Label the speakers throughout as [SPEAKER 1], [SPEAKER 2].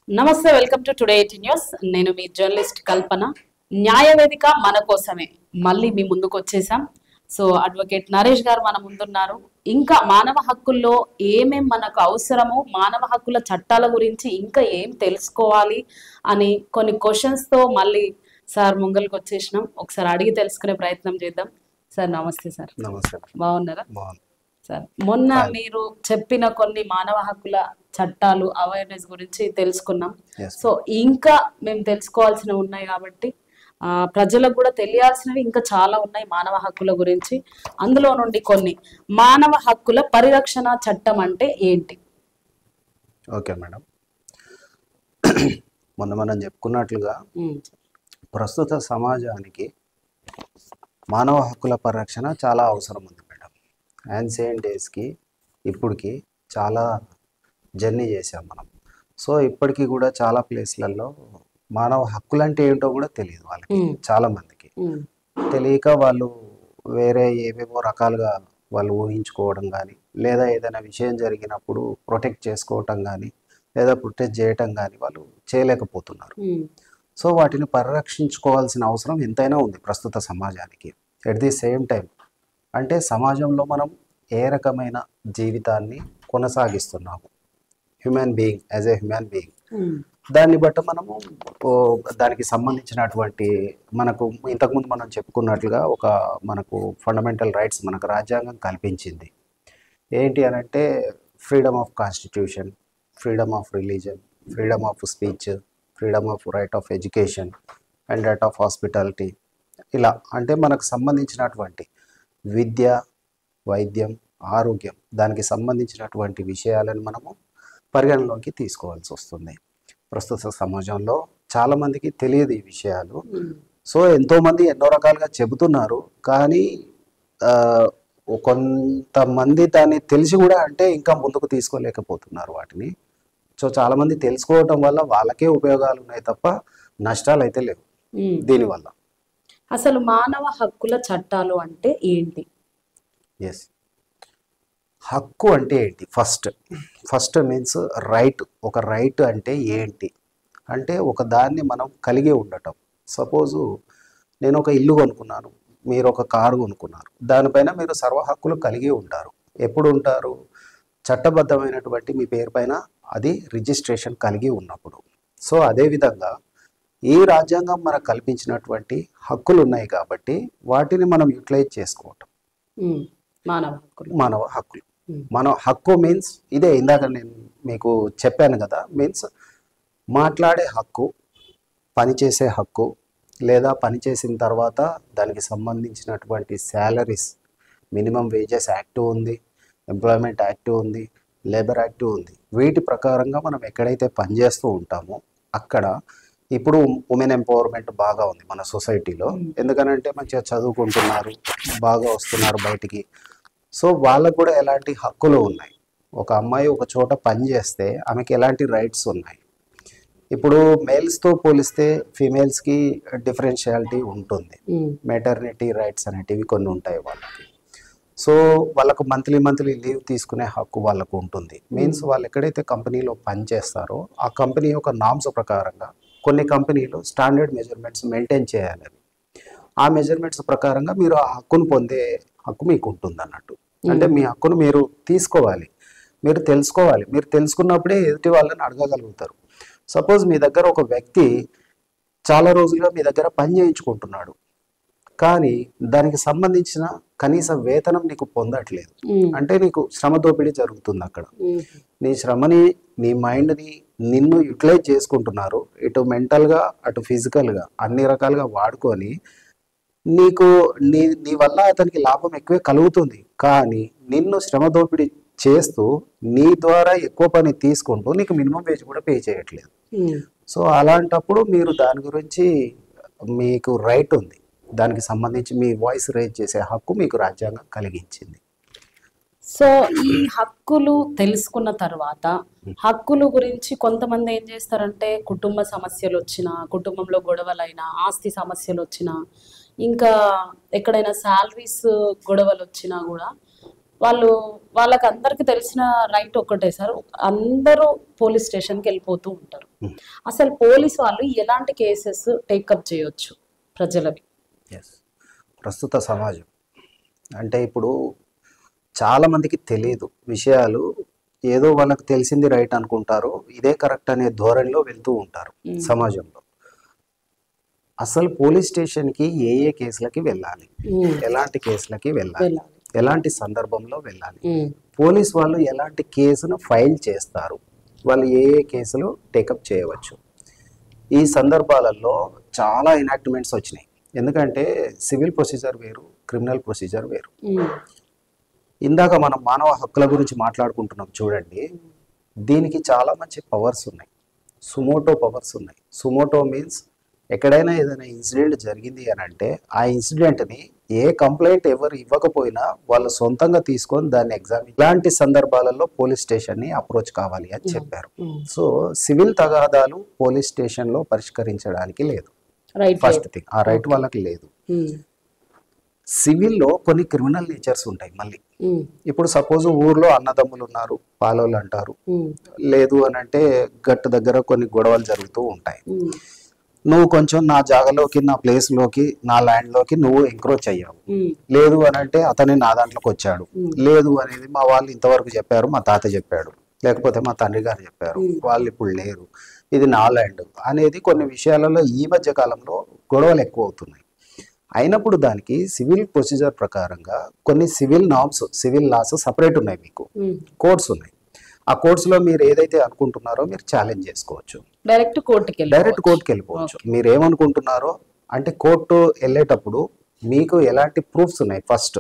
[SPEAKER 1] నమస్తే, welcome to today 18 news. నేను మీ journalist కల్పన. న్యాయవేదిక మన కోసమే మళ్ళీ మీ ముందుకు వచ్చేసాం. సో అడ్వకేట్ నరేష్ గారు మన ముందున్నారు. ఇంకా మానవ హక్కుల్లో ఏమేం మనకు అవసరమో, మానవ హక్కుల చట్టాల గురించి ఇంకా ఏం తెలుసుకోవాలి అని కొన్ని క్వశ్చన్స్ తో మళ్ళీ సార్ ముంగల్కి వచ్చేసినాం. ఒకసారి అడిగి తెలుసుకునే ప్రయత్నం చేద్దాం. సార్ నమస్తే. సార్
[SPEAKER 2] నమస్తే.
[SPEAKER 1] బాగున్నారా?
[SPEAKER 2] బాగుంది
[SPEAKER 1] సార్, మొన్న మీరు చెప్పిన కొన్ని మానవ హక్కుల చట్టాలు అవేర్నెస్ గురించి తెలుసుకున్నాం. సో ఇంకా మేము తెలుసుకోవాల్సినవి ఉన్నాయి కాబట్టి ప్రజలకు కూడా తెలియాల్సినవి ఇంకా చాలా ఉన్నాయి మానవ హక్కుల గురించి. అందులో నుండి కొన్ని మానవ హక్కుల పరిరక్షణ చట్టం అంటే ఏంటి?
[SPEAKER 2] ఓకే మేడం, మొన్న మనం చెప్పుకున్నట్లుగా ప్రస్తుత సమాజానికి మానవ హక్కుల పరిరక్షణ చాలా అవసరం ఉంది మేడం. యాన్సియన్ డేస్కి ఇప్పటికి చాలా జర్నీ చేసాం మనం. సో ఇప్పటికీ కూడా చాలా ప్లేస్లలో మానవ హక్కులు అంటే ఏంటో కూడా తెలియదు వాళ్ళకి. చాలా మందికి తెలియక వాళ్ళు వేరే ఏవేవో రకాలుగా వాళ్ళు ఊహించుకోవడం కానీ, లేదా ఏదైనా విషయం జరిగినప్పుడు ప్రొటెక్ట్ చేసుకోవటం కానీ, లేదా ప్రొటెక్ట్ చేయటం కానీ వాళ్ళు చేయలేకపోతున్నారు. సో వాటిని పరిరక్షించుకోవాల్సిన అవసరం ఎంతైనా ఉంది ప్రస్తుత సమాజానికి. ఎట్ ది సేమ్ టైం అంటే సమాజంలో మనం ఏ రకమైన జీవితాన్ని కొనసాగిస్తున్నాము, human being as a human being, దాన్ని బట్టి మనము దానికి సంబంధించినటువంటి మనకు ఇంతకుముందు మనం చెప్పుకున్నట్లుగా ఒక మనకు ఫండమెంటల్ రైట్స్ మనకు రాజ్యాంగం కల్పించింది. ఏంటి అని అంటే freedom of constitution, freedom of religion, freedom of speech, freedom of right of education and right of hospitality. ఇలా అంటే మనకు సంబంధించినటువంటి విద్య, వైద్యం, ఆరోగ్యం, దానికి సంబంధించినటువంటి విషయాలను మనము పరిగణలోకి తీసుకోవాల్సి వస్తుంది. ప్రస్తుత సమాజంలో చాలామందికి తెలియదు ఈ విషయాలు. సో ఎంతోమంది ఎన్నో రకాలుగా చెబుతున్నారు, కానీ కొంతమంది దాన్ని తెలిసి కూడా అంటే ఇంకా ముందుకు తీసుకోలేకపోతున్నారు వాటిని. సో చాలామంది తెలుసుకోవటం వల్ల వాళ్ళకే ఉపయోగాలు ఉన్నాయి తప్ప నష్టాలు అయితే లేవు దీనివల్ల.
[SPEAKER 1] అసలు మానవ హక్కుల చట్టాలు అంటే ఏంటి?
[SPEAKER 2] ఎస్, హక్కు అంటే ఏంటి? First means right. ఒక రైట్ అంటే ఏంటి అంటే ఒక దాన్ని మనం కలిగి ఉండటం. సపోజు నేను ఒక ఇల్లు కొనుక్కున్నాను, మీరు ఒక కారు కొనుక్కున్నారు, దానిపైన మీరు సర్వ హక్కులు కలిగి ఉంటారు. ఎప్పుడు ఉంటారు? చట్టబద్ధమైనటువంటి మీ పేరు పైన అది రిజిస్ట్రేషన్ కలిగి ఉన్నప్పుడు. సో అదేవిధంగా ఈ రాజ్యాంగం మనకు కల్పించినటువంటి హక్కులు ఉన్నాయి కాబట్టి వాటిని మనం యూటిలైజ్ చేసుకోవటం మానవ హక్కులు. మన హక్కు మీన్స్ ఇదే, ఇందాక నేను మీకు చెప్పాను కదా, మీన్స్ మాట్లాడే హక్కు, పనిచేసే హక్కు, లేదా పనిచేసిన తర్వాత దానికి సంబంధించినటువంటి శాలరీస్, మినిమం వేజెస్ యాక్ట్ ఉంది, ఎంప్లాయ్మెంట్ యాక్ట్ ఉంది, లేబర్ యాక్ట్ ఉంది. వీటి ప్రకారంగా మనం ఎక్కడైతే పనిచేస్తూ ఉంటామో అక్కడ ఇప్పుడు ఉమెన్ ఎంపవర్మెంట్ బాగా ఉంది మన సొసైటీలో. ఎందుకనంటే మంచిగా చదువుకుంటున్నారు, బాగా వస్తున్నారు బయటికి. సో వాళ్ళకు కూడా ఎలాంటి హక్కులు ఉన్నాయి. ఒక అమ్మాయి ఒక చోట పని చేస్తే ఆమెకి ఎలాంటి రైట్స్ ఉన్నాయి. ఇప్పుడు మేల్స్తో పోలిస్తే ఫీమేల్స్కి డిఫరెన్షియాలిటీ ఉంటుంది. మెటర్నిటీ రైట్స్ అనేటివి కొన్ని ఉంటాయి వాళ్ళకి. సో వాళ్ళకు మంత్లీ లీవ్ తీసుకునే హక్కు వాళ్ళకు ఉంటుంది. మీన్స్ వాళ్ళు ఎక్కడైతే కంపెనీలో పని చేస్తారో ఆ కంపెనీ యొక్క నామ్స్ ప్రకారంగా కొన్ని కంపెనీలు స్టాండర్డ్ మెజర్మెంట్స్ మెయింటైన్ చేయాలి. ఆ మెజర్మెంట్స్ ప్రకారంగా మీరు ఆ హక్కును పొందే హక్కు మీకు ఉంటుంది అన్నట్టు. అంటే మీ హక్కును మీరు తీసుకోవాలి, మీరు తెలుసుకోవాలి. మీరు తెలుసుకున్నప్పుడే ఎదుటి వాళ్ళని అడగగలుగుతారు. సపోజ్ మీ దగ్గర ఒక వ్యక్తి చాలా రోజులుగా మీ దగ్గర పని చేయించుకుంటున్నాడు, కానీ దానికి సంబంధించిన కనీస వేతనం నీకు పొందట్లేదు అంటే నీకు శ్రమ దోపిడీ జరుగుతుంది అక్కడ. నీ శ్రమని, నీ మైండ్ని, నిన్ను యూటిలైజ్ చేసుకుంటున్నారు. ఇటు మెంటల్గా అటు ఫిజికల్గా అన్ని రకాలుగా వాడుకొని నీకు నీ వల్ల అతనికి లాభం ఎక్కువే కలుగుతుంది, కానీ నిన్ను శ్రమ దోపిడీ చేస్తూ నీ ద్వారా ఎక్కువ పని తీసుకుంటూ నీకు మినిమం వేజ్ కూడా పే చేయట్లేదు. సో అలాంటప్పుడు మీరు దాని గురించి మీకు రైట్ ఉంది, దానికి సంబంధించి మీ వాయిస్ రేజ్ చేసే హక్కు మీకు రాజ్యాంగం కలిగించింది.
[SPEAKER 1] సో ఈ హక్కులు తెలుసుకున్న తర్వాత హక్కులు గురించి కొంతమంది ఏం చేస్తారంటే కుటుంబ సమస్యలు వచ్చినా, కుటుంబంలో గొడవలైనా, ఆస్తి సమస్యలు వచ్చినా, ఇంకా ఎక్కడైనా శాలరీస్ గొడవలు వచ్చినా కూడా వాళ్ళు వాళ్ళకి అందరికి తెలిసిన రైట్ ఒక్కటే సార్, అందరూ పోలీస్ స్టేషన్కి వెళ్ళిపోతూ ఉంటారు. అసలు పోలీస్ వాళ్ళు ఎలాంటి కేసెస్ టేకప్ చేయొచ్చు ప్రజలవి?
[SPEAKER 2] ప్రస్తుత సమాజం అంటే ఇప్పుడు చాలా మందికి తెలియదు విషయాలు, ఏదో వాళ్ళకి తెలిసింది రైట్ అనుకుంటారు, ఇదే కరెక్ట్ అనే ధోరణిలో వెళ్తూ ఉంటారు సమాజంలో. అసలు పోలీస్ స్టేషన్కి ఏ ఏ కేసులకి వెళ్ళాలి, ఎలాంటి కేసులకి వెళ్ళాలి, ఎలాంటి సందర్భంలో వెళ్ళాలి, పోలీస్ వాళ్ళు ఎలాంటి కేసును ఫైల్ చేస్తారు, వాళ్ళు ఏ ఏ కేసులు టేకప్ చేయవచ్చు. ఈ సందర్భాలలో చాలా ఎనాక్ట్మెంట్స్ వచ్చినాయి. ఎందుకంటే సివిల్ ప్రొసీజర్ వేరు, క్రిమినల్ ప్రొసీజర్ వేరు. ఇందాక మనం మానవ హక్కుల గురించి మాట్లాడుకుంటున్నాం చూడండి, దీనికి చాలా మంచి పవర్స్ ఉన్నాయి, సుమోటో పవర్స్ ఉన్నాయి. సుమోటో మీన్స్ ఎక్కడైనా ఏదైనా ఇన్సిడెంట్ జరిగింది అని అంటే ఆ ఇన్సిడెంట్ని ఏ కంప్లైంట్ ఎవరు ఇవ్వకపోయినా వాళ్ళు సొంతంగా తీసుకొని దాన్ని ఎగ్జామిన్, ఇలాంటి సందర్భాలలో పోలీస్ స్టేషన్ని అప్రోచ్ కావాలి అని చెప్పారు. సో సివిల్ తగాదాలు పోలీస్ స్టేషన్లో పరిష్కరించడానికి లేదు, ఫస్ట్ థింగ్ ఆ రైట్ వాళ్ళకి లేదు. సివిల్లో కొన్ని క్రిమినల్ నేచర్స్ ఉంటాయి. మళ్ళీ ఇప్పుడు సపోజ్ ఊర్లో అన్నదమ్ములు ఉన్నారు, పాలోళ్ళు అంటారు, లేదు అని అంటే గట్టు దగ్గర కొన్ని గొడవలు జరుగుతూ ఉంటాయి. నువ్వు కొంచెం నా జాగాలోకి, నా ప్లేస్ లోకి, నా ల్యాండ్ లోకి నువ్వు ఎంక్రోచ్ అయ్యావు, లేదు అని అంటే అతనే నా దాంట్లోకి వచ్చాడు, లేదు అనేది మా వాళ్ళు ఇంతవరకు చెప్పారు, మా తాత చెప్పాడు, లేకపోతే మా తండ్రి గారు చెప్పారు, వాళ్ళు ఇప్పుడు లేరు, ఇది నా ల్యాండ్ అనేది కొన్ని విషయాలలో ఈ మధ్య కాలంలో గొడవలు ఎక్కువ అవుతున్నాయి. అయినప్పుడు దానికి సివిల్ ప్రొసీజర్ ప్రకారంగా కొన్ని civil norms, civil laws separate ఉన్నాయి, మీకు కోడ్స్ ఉన్నాయి. ఆ కోర్ట్స్ లో మీరు ఏదైతే అనుకుంటున్నారో మీరు ఛాలెంజ్ చేసుకోవచ్చు, డైరెక్ట్ కోర్టుకి వెళ్ళిపోవచ్చు. మీరు ఏమనుకుంటున్నారో అంటే కోర్టు వెళ్ళేటప్పుడు మీకు ఎలాంటి ప్రూఫ్స్ ఉన్నాయి, ఫస్ట్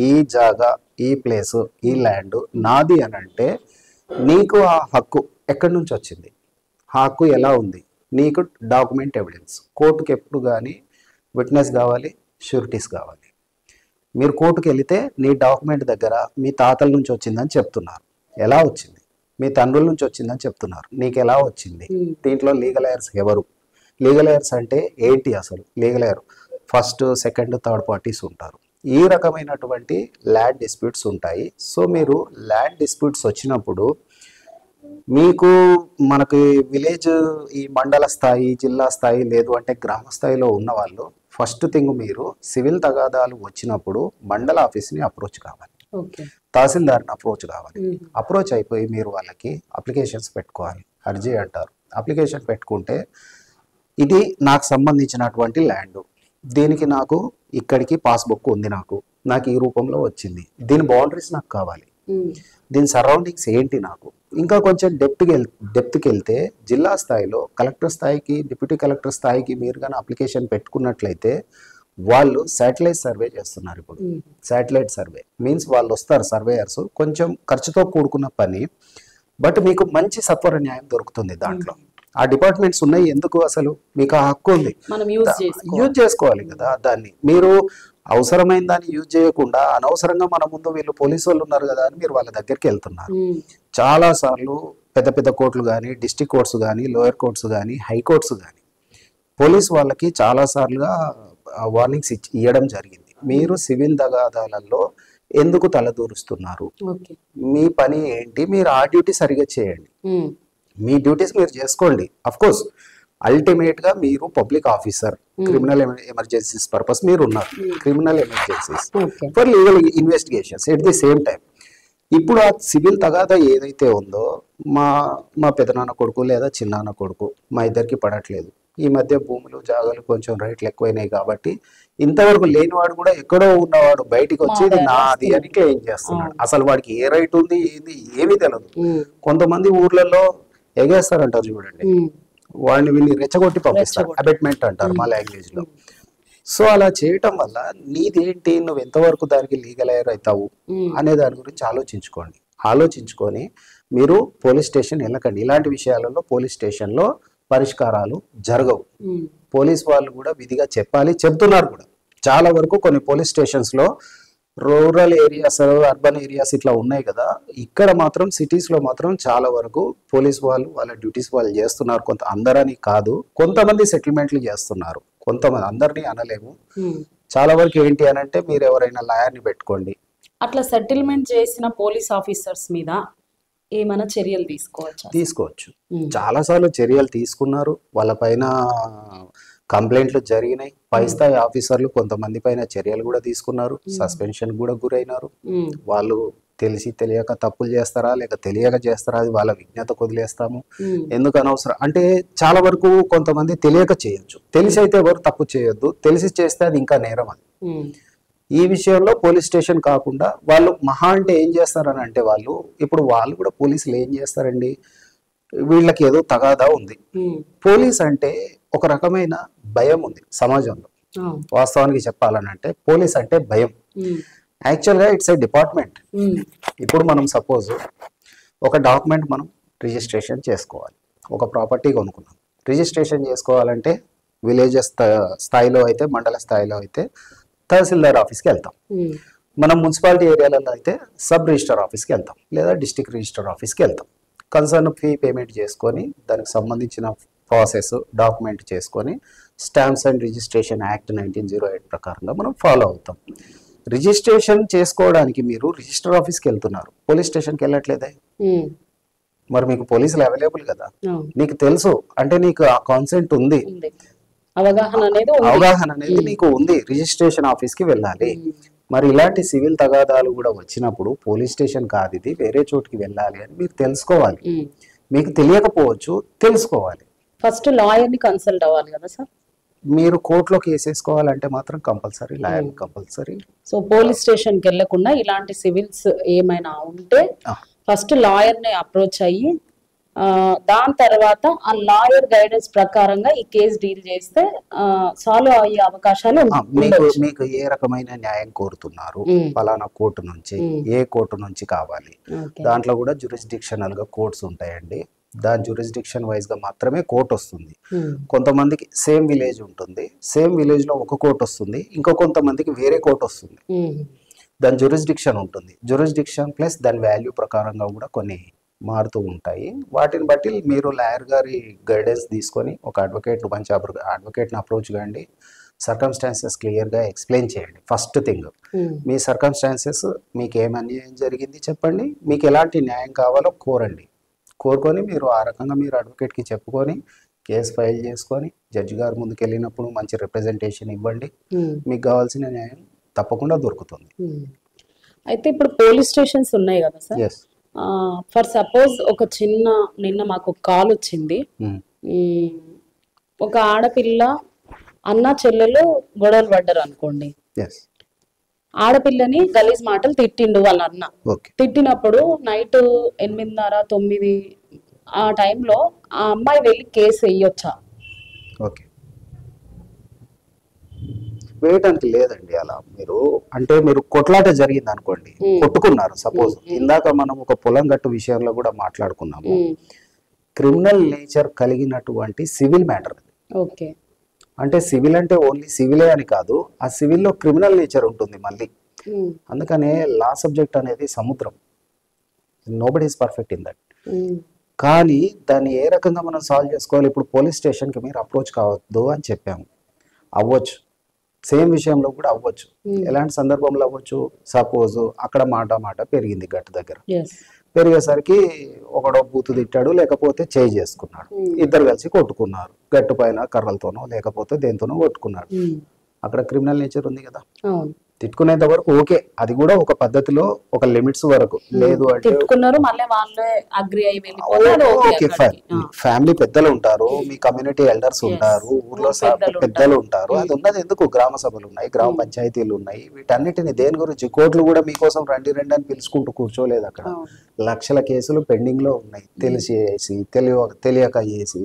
[SPEAKER 2] ఈ జాగా, ఈ ప్లేస్, ఈ ల్యాండ్ నాది అని అంటే నీకు ఆ హక్కు ఎక్కడి నుంచి వచ్చింది, ఆ హక్కు ఎలా ఉంది, నీకు డాక్యుమెంట్ ఎవిడెన్స్. కోర్టుకి ఎప్పుడు కానీ విట్నెస్ కావాలి, షూరిటీస్ కావాలి. మీరు కోర్టుకు వెళితే నీ డాక్యుమెంట్ దగ్గర మీ తాతల నుంచి వచ్చిందని చెప్తున్నారు, ఎలా వచ్చింది, మీ తండ్రుల నుంచి వచ్చిందని చెప్తున్నారు, నీకు ఎలా వచ్చింది, దీంట్లో లీగల్ ఎయిర్స్ ఎవరు, లీగల్ ఎయిర్స్ అంటే ఏంటి, అసలు legal air first, second, third parties ఉంటారు. ఈ రకమైనటువంటి ల్యాండ్ డిస్ప్యూట్స్ ఉంటాయి. సో మీరు ల్యాండ్ డిస్ప్యూట్స్ వచ్చినప్పుడు మీకు మనకి విలేజ్, ఈ మండల స్థాయి, జిల్లా స్థాయి, లేదు అంటే గ్రామ స్థాయిలో ఉన్న వాళ్ళు ఫస్ట్ థింగ్ మీరు సివిల్ తగాదాలు వచ్చినప్పుడు మండల ఆఫీస్ని అప్రోచ్ కావాలి, తహసీల్దార్ని అప్రోచ్ కావాలి. అప్రోచ్ అయిపోయి మీరు వాళ్ళకి అప్లికేషన్స్ పెట్టుకోవాలి, అర్జీ అంటారు. అప్లికేషన్ పెట్టుకుంటే ఇది నాకు సంబంధించినటువంటి ల్యాండ్, దీనికి నాకు ఇక్కడికి పాస్బుక్ ఉంది, నాకు ఈ రూపంలో వచ్చింది, దీని బౌండరీస్ నాకు కావాలి, దీని సరౌండింగ్స్ ఏంటి నాకు. ఇంకా కొంచెం డెప్త్కి వెళ్తే జిల్లా స్థాయిలో కలెక్టర్ స్థాయికి, డిప్యూటీ కలెక్టర్ స్థాయికి మీరు కానీ అప్లికేషన్ పెట్టుకున్నట్లయితే వాళ్ళు శాటిలైట్ సర్వే చేస్తున్నారు. ఇప్పుడు శాటిలైట్ సర్వే మీన్స్ వాళ్ళు వస్తారు సర్వేయర్స్, కొంచెం ఖర్చుతో కూడుకున్న పని, బట్ మీకు మంచి సత్వర న్యాయం దొరుకుతుంది దాంట్లో. ఆ డిపార్ట్మెంట్స్ ఉన్నాయి, ఎందుకు అసలు మీకు ఆ హక్కు ఉంది, యూజ్ చేసుకోవాలి కదా. దాన్ని మీరు అవసరమైన దాన్ని యూజ్ చేయకుండా అనవసరంగా మన ముందు వీళ్ళు పోలీసు వాళ్ళు ఉన్నారు కదా అని మీరు వాళ్ళ దగ్గరికి వెళ్తున్నారు. చాలా సార్లు పెద్ద పెద్ద కోర్టులు కానీ, డిస్ట్రిక్ట్ కోర్ట్స్ కానీ, లోయర్ కోర్ట్స్ కానీ, హైకోర్ట్స్ కానీ పోలీసు వాళ్ళకి చాలా సార్లుగా వార్నింగ్స్ ఇవ్వడం జరిగింది. మీరు సివిల్ తగాదాలలో ఎందుకు తలదూరుస్తున్నారు, మీ పని ఏంటి, మీరు ఆ డ్యూటీ సరిగా చేయండి, మీ డ్యూటీస్ మీరు చేసుకోండి. అఫ్ కోర్స్ అల్టిమేట్ గా మీరు public officer, criminal emergencies purpose మీరు ఉన్నారు, criminal emergencies for legal investigations. At the same time ఇప్పుడు ఆ సివిల్ తగాదా ఏదైతే ఉందో, మా పెదనాన్న కొడుకు లేదా చిన్నాన్న కొడుకు మా ఇద్దరికి పడట్లేదు, ఈ మధ్య భూములు జాగాలు కొంచెం రేట్లు ఎక్కువైనాయి కాబట్టి ఇంతవరకు లేనివాడు కూడా ఎక్కడో ఉన్నవాడు బయటికి వచ్చి ఇది నాది అని క్లెయిమ్ చేస్తున్నాడు. అసలు వాడికి ఏ రైట్ ఉంది, ఏమీ తెలియదు. కొంతమంది ఊర్లలో ఎగేస్తారంటారు చూడండి, వాడిని వీళ్ళని రెచ్చగొట్టి పంపిస్తారు, అబెట్మెంట్ అంటారు మా లాంగ్వేజ్ లో. సో అలా చేయటం వల్ల నీదేంటి, నువ్వు ఎంతవరకు దానికి లీగల్ ఎయిర్ అవుతావు అనే దాని గురించి ఆలోచించుకొని మీరు పోలీస్ స్టేషన్ వెళ్ళకండి. ఇలాంటి విషయాలలో పోలీస్ స్టేషన్ లో పరిష్కారాలు జరగవు. పోలీస్ వాళ్ళు కూడా విధిగా చెప్పాలి, చెప్తున్నారు కూడా. చాలా వరకు కొన్ని పోలీస్ స్టేషన్స్ లో రూరల్ ఏరియాస్, అర్బన్ ఏరియాస్ ఇట్లా ఉన్నాయి కదా, ఇక్కడ మాత్రం సిటీస్ లో మాత్రం చాలా వరకు పోలీస్ వాళ్ళు వాళ్ళ డ్యూటీస్ వాళ్ళు చేస్తున్నారు. అందరని కాదు, కొంతమంది సెటిల్మెంట్లు చేస్తున్నారు, కొంతమంది, అందరినీ అనలేము. చాలా వరకు ఏంటి అని అంటే మీరు ఎవరైనా లాయర్ని పెట్టుకోండి,
[SPEAKER 1] అట్లా సెటిల్మెంట్ చేసిన పోలీస్ ఆఫీసర్స్ మీద ఏమైనా చర్యలు తీసుకోవచ్చా?
[SPEAKER 2] తీసుకోవచ్చు. చాలాసార్లు చర్యలు తీసుకున్నారు, వాళ్ళపైన కంప్లైంట్లు జరిగినాయి. పై స్థాయి ఆఫీసర్లు కొంతమంది పైన చర్యలు కూడా తీసుకున్నారు, సస్పెన్షన్ కూడా గురైనారు. వాళ్ళు తెలిసి తెలియక తప్పులు చేస్తారా లేక తెలియక చేస్తారా అది వాళ్ళ విజ్ఞతకు వదిలేస్తాము. ఎందుకు అనవసరం అంటే చాలా వరకు కొంతమంది తెలియక చేయొచ్చు, తెలిసి అయితే ఎవరు తప్పు చేయొద్దు, తెలిసి చేస్తే అది ఇంకా నేరం. అది ఈ విషయంలో పోలీస్ స్టేషన్ కాకుండా వాళ్ళు మహా అంటే ఏం చేస్తారని అంటే వాళ్ళు ఇప్పుడు వాళ్ళు కూడా పోలీసులు ఏం చేస్తారండి, వీళ్ళకి ఏదో తగాదా ఉంది. పోలీస్ అంటే ఒక రకమైన భయం ఉంది సమాజంలో. వాస్తవానికి చెప్పాలని అంటే పోలీస్ అంటే భయం. యాక్చువల్గా ఇట్స్ ఏ డిపార్ట్మెంట్. ఇప్పుడు మనం సపోజ్ ఒక డాక్యుమెంట్ మనం రిజిస్ట్రేషన్ చేసుకోవాలి, ఒక ప్రాపర్టీ కొనుక్కున్నాం. రిజిస్ట్రేషన్ చేసుకోవాలంటే విలేజెస్ స్థాయిలో అయితే, మండల స్థాయిలో అయితే తహసీల్దార్ ఆఫీస్కి వెళ్తాం. మనం మున్సిపాలిటీ ఏరియాలలో అయితే సబ్ రిజిస్టర్ ఆఫీస్కి వెళ్తాం లేదా డిస్ట్రిక్ట్ రిజిస్టర్ ఆఫీస్కి వెళ్తాం. కన్సర్న్ ఫీ పేమెంట్ చేసుకొని దానికి సంబంధించిన ప్రాసెస్ డాక్యుమెంట్ చేసుకొని స్టాంప్స్ అండ్ రిజిస్ట్రేషన్ యాక్ట్ 1908 ప్రకారంగా మనం ఫాలో అవుతాం. రిజిస్ట్రేషన్ చేసుకోవడానికి మీరు రిజిస్టర్ ఆఫీస్కి వెళ్తున్నారు, పోలీస్ స్టేషన్కి వెళ్ళట్లేదే. మరి మీకు పోలీసులు అవైలబుల్ కదా, నీకు తెలుసు అంటే నీకు ఆ కాన్సెంట్ ఉంది, అవగాహన అనేది నీకు ఉంది, రిజిస్ట్రేషన్ ఆఫీస్కి వెళ్ళాలి. మరి ఇలాంటి సివిల్ తగాదాలు కూడా వచ్చినప్పుడు పోలీస్ స్టేషన్ కాదు ఇది, వేరే చోటుకి వెళ్ళాలి అని మీరు తెలుసుకోవాలి. మీకు తెలియకపోవచ్చు, తెలుసుకోవాలి.
[SPEAKER 1] ఫస్ట్ లాయర్ ని కన్సల్ట్ అవ్వాలి కదా సార్.
[SPEAKER 2] మీరు కోర్టులో కేసు వేసుకోవాలంటే మాత్రం compulsory lawyer compulsory.
[SPEAKER 1] So police station కి వెళ్లకుండా ఇలాంటి సివిల్స్ ఏమైనా ఉంటే ఫస్ట్ లాయర్ ని అప్రోచ్ అయ్యి దాని తర్వాత ఆ లాయర్ గైడెన్స్ ప్రకారంగా ఈ కేసు డీల్ చేస్తే సాల్వ్ అయ్యే అవకాశాలు.
[SPEAKER 2] మీకు ఏ రకమైన న్యాయం కోరుతున్నారు, ఫలానా కోర్టు నుంచి, ఏ కోర్టు నుంచి కావాలి, దాంట్లో కూడా జ్యూరిస్డిక్షనల్ గా కోర్ట్స్ ఉంటాయండి. దాని జ్యూరిస్డిక్షన్ వైజ్ గా మాత్రమే కోర్టు వస్తుంది. కొంతమందికి సేమ్ విలేజ్ ఉంటుంది, సేమ్ విలేజ్ లో ఒక కోర్టు వస్తుంది, ఇంకో కొంతమందికి వేరే కోర్టు వస్తుంది. దాని జ్యూరిస్డిక్షన్ ఉంటుంది. జ్యూరిస్డిక్షన్ ప్లస్ దాని వాల్యూ ప్రకారంగా కూడా కొన్ని మారుతూ ఉంటాయి. వాటిని బట్టి మీరు లాయర్ గారి గైడెన్స్ తీసుకొని ఒక మంచి అడ్వకేట్ని అప్రోచ్ కండి. సర్కమ్స్టాన్సెస్ క్లియర్గా ఎక్స్ప్లెయిన్ చేయండి. ఫస్ట్ థింగ్ మీ సర్కమ్స్టాన్సెస్, మీకు ఏం అన్యాయం జరిగింది చెప్పండి, మీకు ఎలాంటి న్యాయం కావాలో కోరుకొని మీరు ఆ రకంగా మీరు అడ్వకేట్కి చెప్పుకొని కేసు ఫైల్ చేసుకొని జడ్జి గారి ముందుకు వెళ్ళినప్పుడు మంచి రిప్రజెంటేషన్ ఇవ్వండి. మీకు కావాల్సిన న్యాయం తప్పకుండా దొరుకుతుంది.
[SPEAKER 1] అయితే ఇప్పుడు పోలీస్ స్టేషన్స్ ఉన్నాయి కదా సార్, ఫర్ సపోజ్ ఒక నిన్న మాకు కాల్ వచ్చింది, ఒక ఆడపిల్ల అన్న చెల్లెలు గొడవలు పడ్డారు అనుకోండి, ఆడపిల్లని గలీజ్ మాటలు తిట్టిండు వాళ్ళ అన్న. తిట్టినప్పుడు నైట్ 8:30, 9 ఆ టైంలో ఆ అమ్మాయి వెళ్ళి కేసు వేయొచ్చా?
[SPEAKER 2] వేయటానికి లేదండి. అలా మీరు కొట్లాట జరిగింది అనుకోండి, కొట్టుకున్నారు సపోజ్, ఇందాక మనం ఒక పొలం గట్టు విషయంలో కూడా మాట్లాడుకున్నాము. క్రిమినల్ నేచర్ కలిగినటువంటి సివిల్ మ్యాటర్. అంటే సివిల్ అంటే ఓన్లీ సివిలే అని కాదు, ఆ సివిల్లో క్రిమినల్ నేచర్ ఉంటుంది మళ్ళీ. అందుకనే లా సబ్జెక్ట్ అనేది సముద్రం, nobody is perfect in that. కానీ దాన్ని ఏ రకంగా మనం సాల్వ్ చేసుకోవాలి? ఇప్పుడు పోలీస్ స్టేషన్కి మీరు అప్రోచ్ కావద్దు అని చెప్పాము, అవ్వచ్చు. సేమ్ విషయంలో కూడా అవ్వచ్చు. ఎలాంటి సందర్భంలో అవ్వచ్చు? సపోజ్ అక్కడ మాట పెరిగింది గట్టు దగ్గర, పెరిగేసరికి ఒకడో బూతు తిట్టాడు, లేకపోతే చేయి చేసుకున్నాడు, ఇద్దరు కలిసి కొట్టుకున్నారు, గట్టు పైన కర్రలతోనో లేకపోతే దేనితోనో కొట్టుకున్నాడు. అక్కడ క్రిమినల్ నేచర్ ఉంది కదా. తిట్టుకునేంత వరకు ఓకే, అది కూడా ఒక పద్ధతిలో ఒక లిమిట్స్ వరకు. లేదు అంటే ఫ్యామిలీ పెద్దలు ఉంటారు, మీ కమ్యూనిటీ ఎల్డర్స్ ఉంటారు, ఊర్లో పెద్దలు ఉంటారు, అది ఉన్నది ఎందుకు? గ్రామ సభలు ఉన్నాయి, గ్రామ పంచాయతీలు ఉన్నాయి, వీటన్నిటిని దేని గురించి? కోర్టులు కూడా మీకోసం రండి అని పిలుచుకుంటూ కూర్చోలేదు. అక్కడ లక్షల కేసులు పెండింగ్ లో ఉన్నాయి, తెలిసి చేసి తెలియక చేసి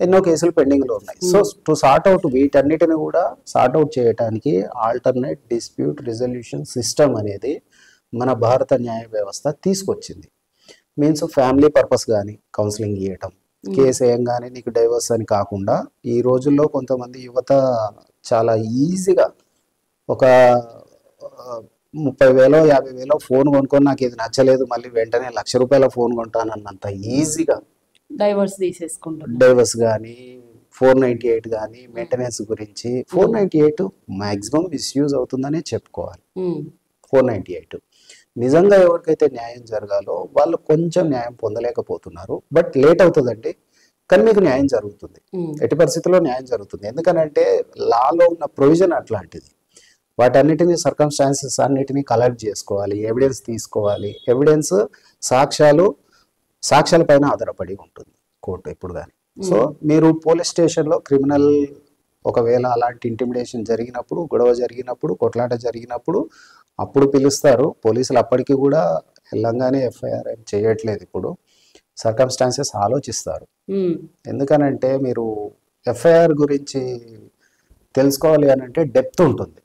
[SPEAKER 2] ఎన్నో కేసులు పెండింగ్ లో ఉన్నాయి. సో టు సార్ట్ అవుట్ వీటన్నిటిని కూడా సార్ట్ అవుట్ చేయడానికి ఆల్టర్నేట్ డిస్ప్యూట్ రిజల్యూషన్ సిస్టమ్ అనేది మన భారత న్యాయ వ్యవస్థ తీసుకొచ్చింది. మీన్స్ ఫ్యామిలీ పర్పస్ కానీ కౌన్సిలింగ్ ఇవ్వటం, కేసు వేయంగానే నీకు డైవర్స్ అని కాకుండా, ఈ రోజుల్లో కొంతమంది యువత చాలా ఈజీగా ఒక 30,000 50,000 ఫోన్ కొనుక్కొని నాకు ఇది నచ్చలేదు మళ్ళీ వెంటనే ₹1,00,000 ఫోన్ కొంటానన్నంత ఈజీగా డైవర్స్ తీసేసుకుంటారు. డైవర్స్ కానీ 498 కానీ మెయింటెనెన్స్ గురించి 498 మాక్సిమం మిస్యూజ్ అవుతుందనే చెప్పుకోవాలి. 498 నిజంగా ఎవరికైతే న్యాయం జరగాలో వాళ్ళు కొంచెం న్యాయం పొందలేకపోతున్నారు. బట్ లేట్ అవుతుందండి, కానీ మీకు న్యాయం జరుగుతుంది. ఎట్టి పరిస్థితుల్లో న్యాయం జరుగుతుంది. ఎందుకనంటే లాలో ఉన్న ప్రొవిజన్ అట్లాంటిది. వాటన్నిటిని సర్కమ్స్టాన్సెస్ అన్నిటినీ కలెక్ట్ చేసుకోవాలి, ఎవిడెన్స్ తీసుకోవాలి. ఎవిడెన్స్ సాక్ష్యాల పైన ఆధారపడి ఉంటుంది కోర్టు ఎప్పుడు కానీ. సో మీరు పోలీస్ స్టేషన్లో క్రిమినల్ ఒకవేళ అలాంటి ఇంటిమిడేషన్ జరిగినప్పుడు, గొడవ జరిగినప్పుడు, కొట్లాట జరిగినప్పుడు అప్పుడు పిలుస్తారు పోలీసులు. అప్పటికి కూడా వెళ్ళంగానే ఎఫ్ఐఆర్ ఏం చేయట్లేదు. ఇప్పుడు సర్కమ్స్టాన్సెస్ ఆలోచిస్తారు. ఎందుకనంటే మీరు ఎఫ్ఐఆర్ గురించి తెలుసుకోవాలి అని అంటే డెప్త్ ఉంటుంది.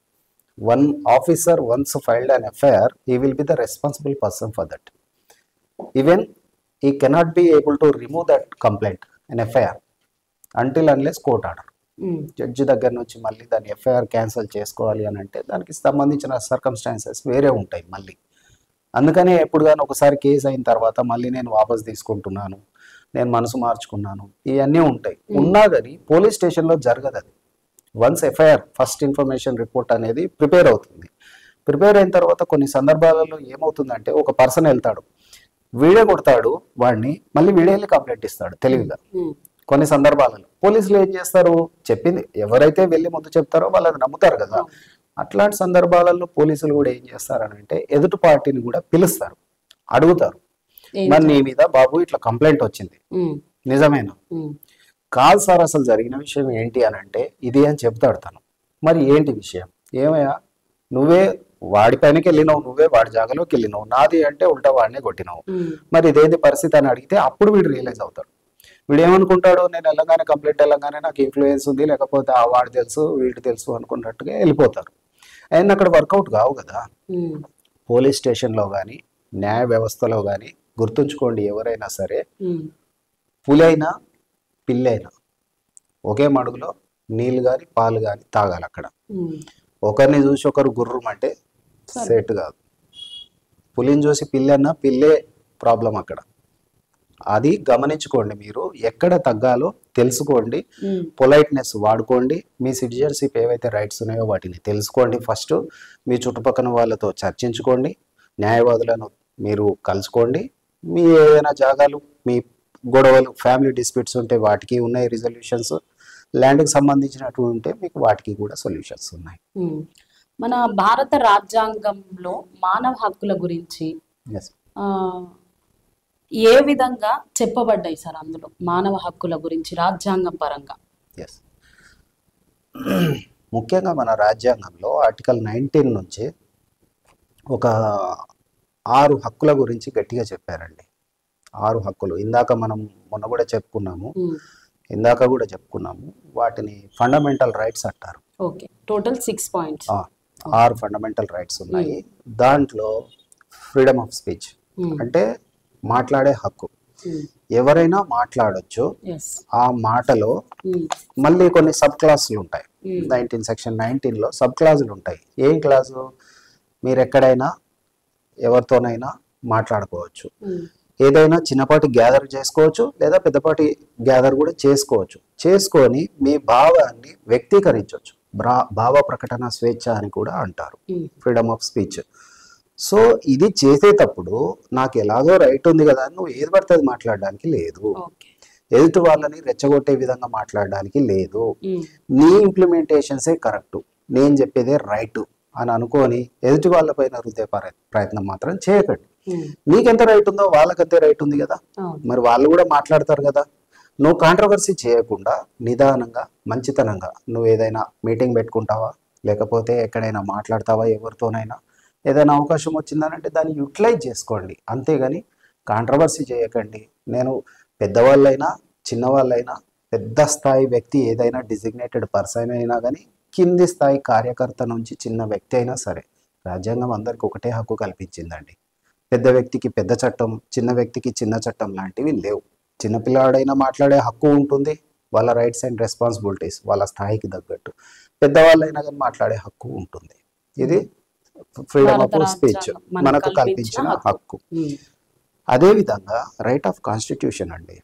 [SPEAKER 2] One officer once filed an FIR, he will be the responsible person for that. Even he cannot be able to remove that complaint in FIR until unless court order. Judge దగ్గర నుంచి మళ్ళీ దాన్ని FIR cancel చేసుకోవాలి అని అంటే దానికి సంబంధించిన circumstances వేరే ఉంటాయి మళ్ళీ. అందుకనే ఎప్పుడు కానీ ఒకసారి కేసు అయిన తర్వాత మళ్ళీ నేను వాపస్ తీసుకుంటున్నాను, నేను మనసు మార్చుకున్నాను, ఇవన్నీ ఉంటాయి. ఉన్నా కానీ పోలీస్ స్టేషన్లో జరగదు అది. Once FIR first information report అనేది ప్రిపేర్ అవుతుంది. ప్రిపేర్ అయిన తర్వాత కొన్ని సందర్భాలలో ఏమవుతుందంటే ఒక పర్సన్ వెళ్తాడు, వీడే కొడతాడు వాడిని, మళ్ళీ వీడే వెళ్ళి కంప్లైంట్ ఇస్తాడు తెలివిగా. కొన్ని సందర్భాలలో పోలీసులు ఏం చేస్తారు, చెప్పింది ఎవరైతే వెళ్ళి ముందు చెప్తారో వాళ్ళని నమ్ముతారు కదా. అట్లాంటి సందర్భాలలో పోలీసులు కూడా ఏం చేస్తారనంటే ఎదుటి పార్టీని కూడా పిలుస్తారు, అడుగుతారు, మరి నీ మీద బాబు ఇట్లా కంప్లైంట్ వచ్చింది, నిజమేనా? కాదు సార్, అసలు జరిగిన విషయం ఏంటి అని అంటే ఇది అని చెప్తాడు తను. మరి ఏంటి విషయం? ఏమయ్యా, నువ్వే వాడి పైనకి వెళ్ళినావు, నువ్వే వాడి జాగాలోకి వెళ్ళినావు, నాది అంటే ఉల్టా వాడినే కొట్టినావు, మరి ఇదేంటి పరిస్థితి అని అడిగితే అప్పుడు వీడు రియలైజ్ అవుతాడు. వీడు ఏమనుకుంటాడు, నేను వెళ్ళగానే కంప్లైంట్ వెళ్ళగానే నాకు ఇన్ఫ్లుయెన్స్ ఉంది, లేకపోతే ఆ వాడు తెలుసు వీడు తెలుసు అనుకున్నట్టుగా వెళ్ళిపోతారు. అండ్ అక్కడ వర్కౌట్ కావు కదా. పోలీస్ స్టేషన్లో కానీ న్యాయ వ్యవస్థలో కానీ గుర్తుంచుకోండి, ఎవరైనా సరే పులైనా పిల్లైనా ఒకే మడుగులో నీళ్ళు కానీ పాలు కానీ తాగాలి. అక్కడ ఒకరిని చూసి ఒకరు గుర్రమంటే సెట్ కాదు. పులిని చూసి పిల్లన్నా పిల్లే ప్రాబ్లం అక్కడ. అది గమనించుకోండి. మీరు ఎక్కడ తగ్గాలో తెలుసుకోండి, పొలైట్నెస్ వాడుకోండి, మీ సిటిజన్షిప్ ఏవైతే రైట్స్ ఉన్నాయో వాటిని తెలుసుకోండి. ఫస్ట్ మీ చుట్టుపక్కల వాళ్ళతో చర్చించుకోండి, న్యాయవాదులను మీరు కలుసుకోండి. మీ ఏదైనా జాగాలు, మీ గొడవలు, ఫ్యామిలీ డిస్ప్యూట్స్ ఉంటే వాటికి ఉన్నాయి రిజల్యూషన్స్, ల్యాండ్కి సంబంధించినట్టు ఉంటే మీకు వాటికి కూడా సొల్యూషన్స్ ఉన్నాయి.
[SPEAKER 1] మన భారత రాజ్యాంగంలో మానవ హక్కుల గురించి ఏ విధంగా చెప్పబడ్డాయి సార్? అందులో మానవ హక్కుల గురించి రాజ్యాంగం పరంగా
[SPEAKER 2] ముఖ్యంగా మన రాజ్యాంగంలో ఆర్టికల్ 19 నుంచి ఒక 6 హక్కుల గురించి గట్టిగా చెప్పారండి. 6 హక్కులు ఇందాక మనం మొన్న కూడా చెప్పుకున్నాము, వాటిని ఫండమెంటల్ రైట్స్ అంటారు.
[SPEAKER 1] Okay, total 6 points,
[SPEAKER 2] 6 fundamental rights ఉన్నాయి. దాంట్లో ఫ్రీడమ్ ఆఫ్ స్పీచ్ అంటే మాట్లాడే హక్కు, ఎవరైనా మాట్లాడొచ్చు. ఆ మాటలో మళ్ళీ కొన్ని సబ్ క్లాసులు ఉంటాయి. సెక్షన్ 19లో సబ్ క్లాజులు ఉంటాయి. ఏం క్లాసు? మీరు ఎక్కడైనా ఎవరితోనైనా మాట్లాడుకోవచ్చు, ఏదైనా చిన్నపాటి గ్యాదర్ చేసుకోవచ్చు, లేదా పెద్దపాటి గ్యాదర్ కూడా చేసుకోవచ్చు. చేసుకొని మీ భావాన్ని వ్యక్తీకరించవచ్చు. భావ ప్రకటన స్వేచ్ఛ అని కూడా అంటారు, ఫ్రీడమ్ ఆఫ్ స్పీచ్. సో ఇది చేసేటప్పుడు నాకు ఎలాగో రైట్ ఉంది కదా అని నువ్వు ఏది పడితే అది మాట్లాడడానికి లేదు, ఎదుటి వాళ్ళని రెచ్చగొట్టే విధంగా మాట్లాడడానికి లేదు. నీ ఇంప్లిమెంటేషన్సే కరెక్ట్, నేను చెప్పేదే రైట్ అని అనుకొని ఎదుటి వాళ్ళపైన రుద్దే ప్రయత్నం మాత్రం చేయకండి. నీకెంత రైట్ ఉందో వాళ్ళకంతే రైట్ ఉంది కదా, మరి వాళ్ళు కూడా మాట్లాడతారు కదా. నువ్వు కాంట్రవర్సీ చేయకుండా నిదానంగా మంచితనంగా నువ్వు ఏదైనా మీటింగ్ పెట్టుకుంటావా, లేకపోతే ఎక్కడైనా మాట్లాడతావా, ఎవరితోనైనా ఏదైనా అవకాశం వచ్చిందనంటే దాన్ని యూటిలైజ్ చేసుకోండి, అంతేగాని కాంట్రవర్సీ చేయకండి. నేను పెద్దవాళ్ళైనా చిన్నవాళ్ళైనా పెద్ద స్థాయి వ్యక్తి ఏదైనా డిజిగ్నేటెడ్ పర్సన్ అయినా కానీ కింది స్థాయి కార్యకర్త నుంచి చిన్న వ్యక్తి అయినా సరే రాజ్యాంగం అందరికి ఒకటే హక్కు కల్పించిందండి. పెద్ద వ్యక్తికి పెద్ద చట్టం, చిన్న వ్యక్తికి చిన్న చట్టం లాంటివి లేవు. చిన్నపిల్లాడైనా మాట్లాడే హక్కు ఉంటుంది, వాళ్ళ రైట్స్ అండ్ రెస్పాన్సిబిలిటీస్ వాళ్ళ స్థాయికి తగ్గట్టు. పెద్దవాళ్ళైనా కానీ మాట్లాడే హక్కు ఉంటుంది. ఇది ఫ్రీడమ్ ఆఫ్ స్పీచ్ మనకు కల్పించిన హక్కు. అదేవిధంగా రైట్ ఆఫ్ కాన్స్టిట్యూషన్ అండి,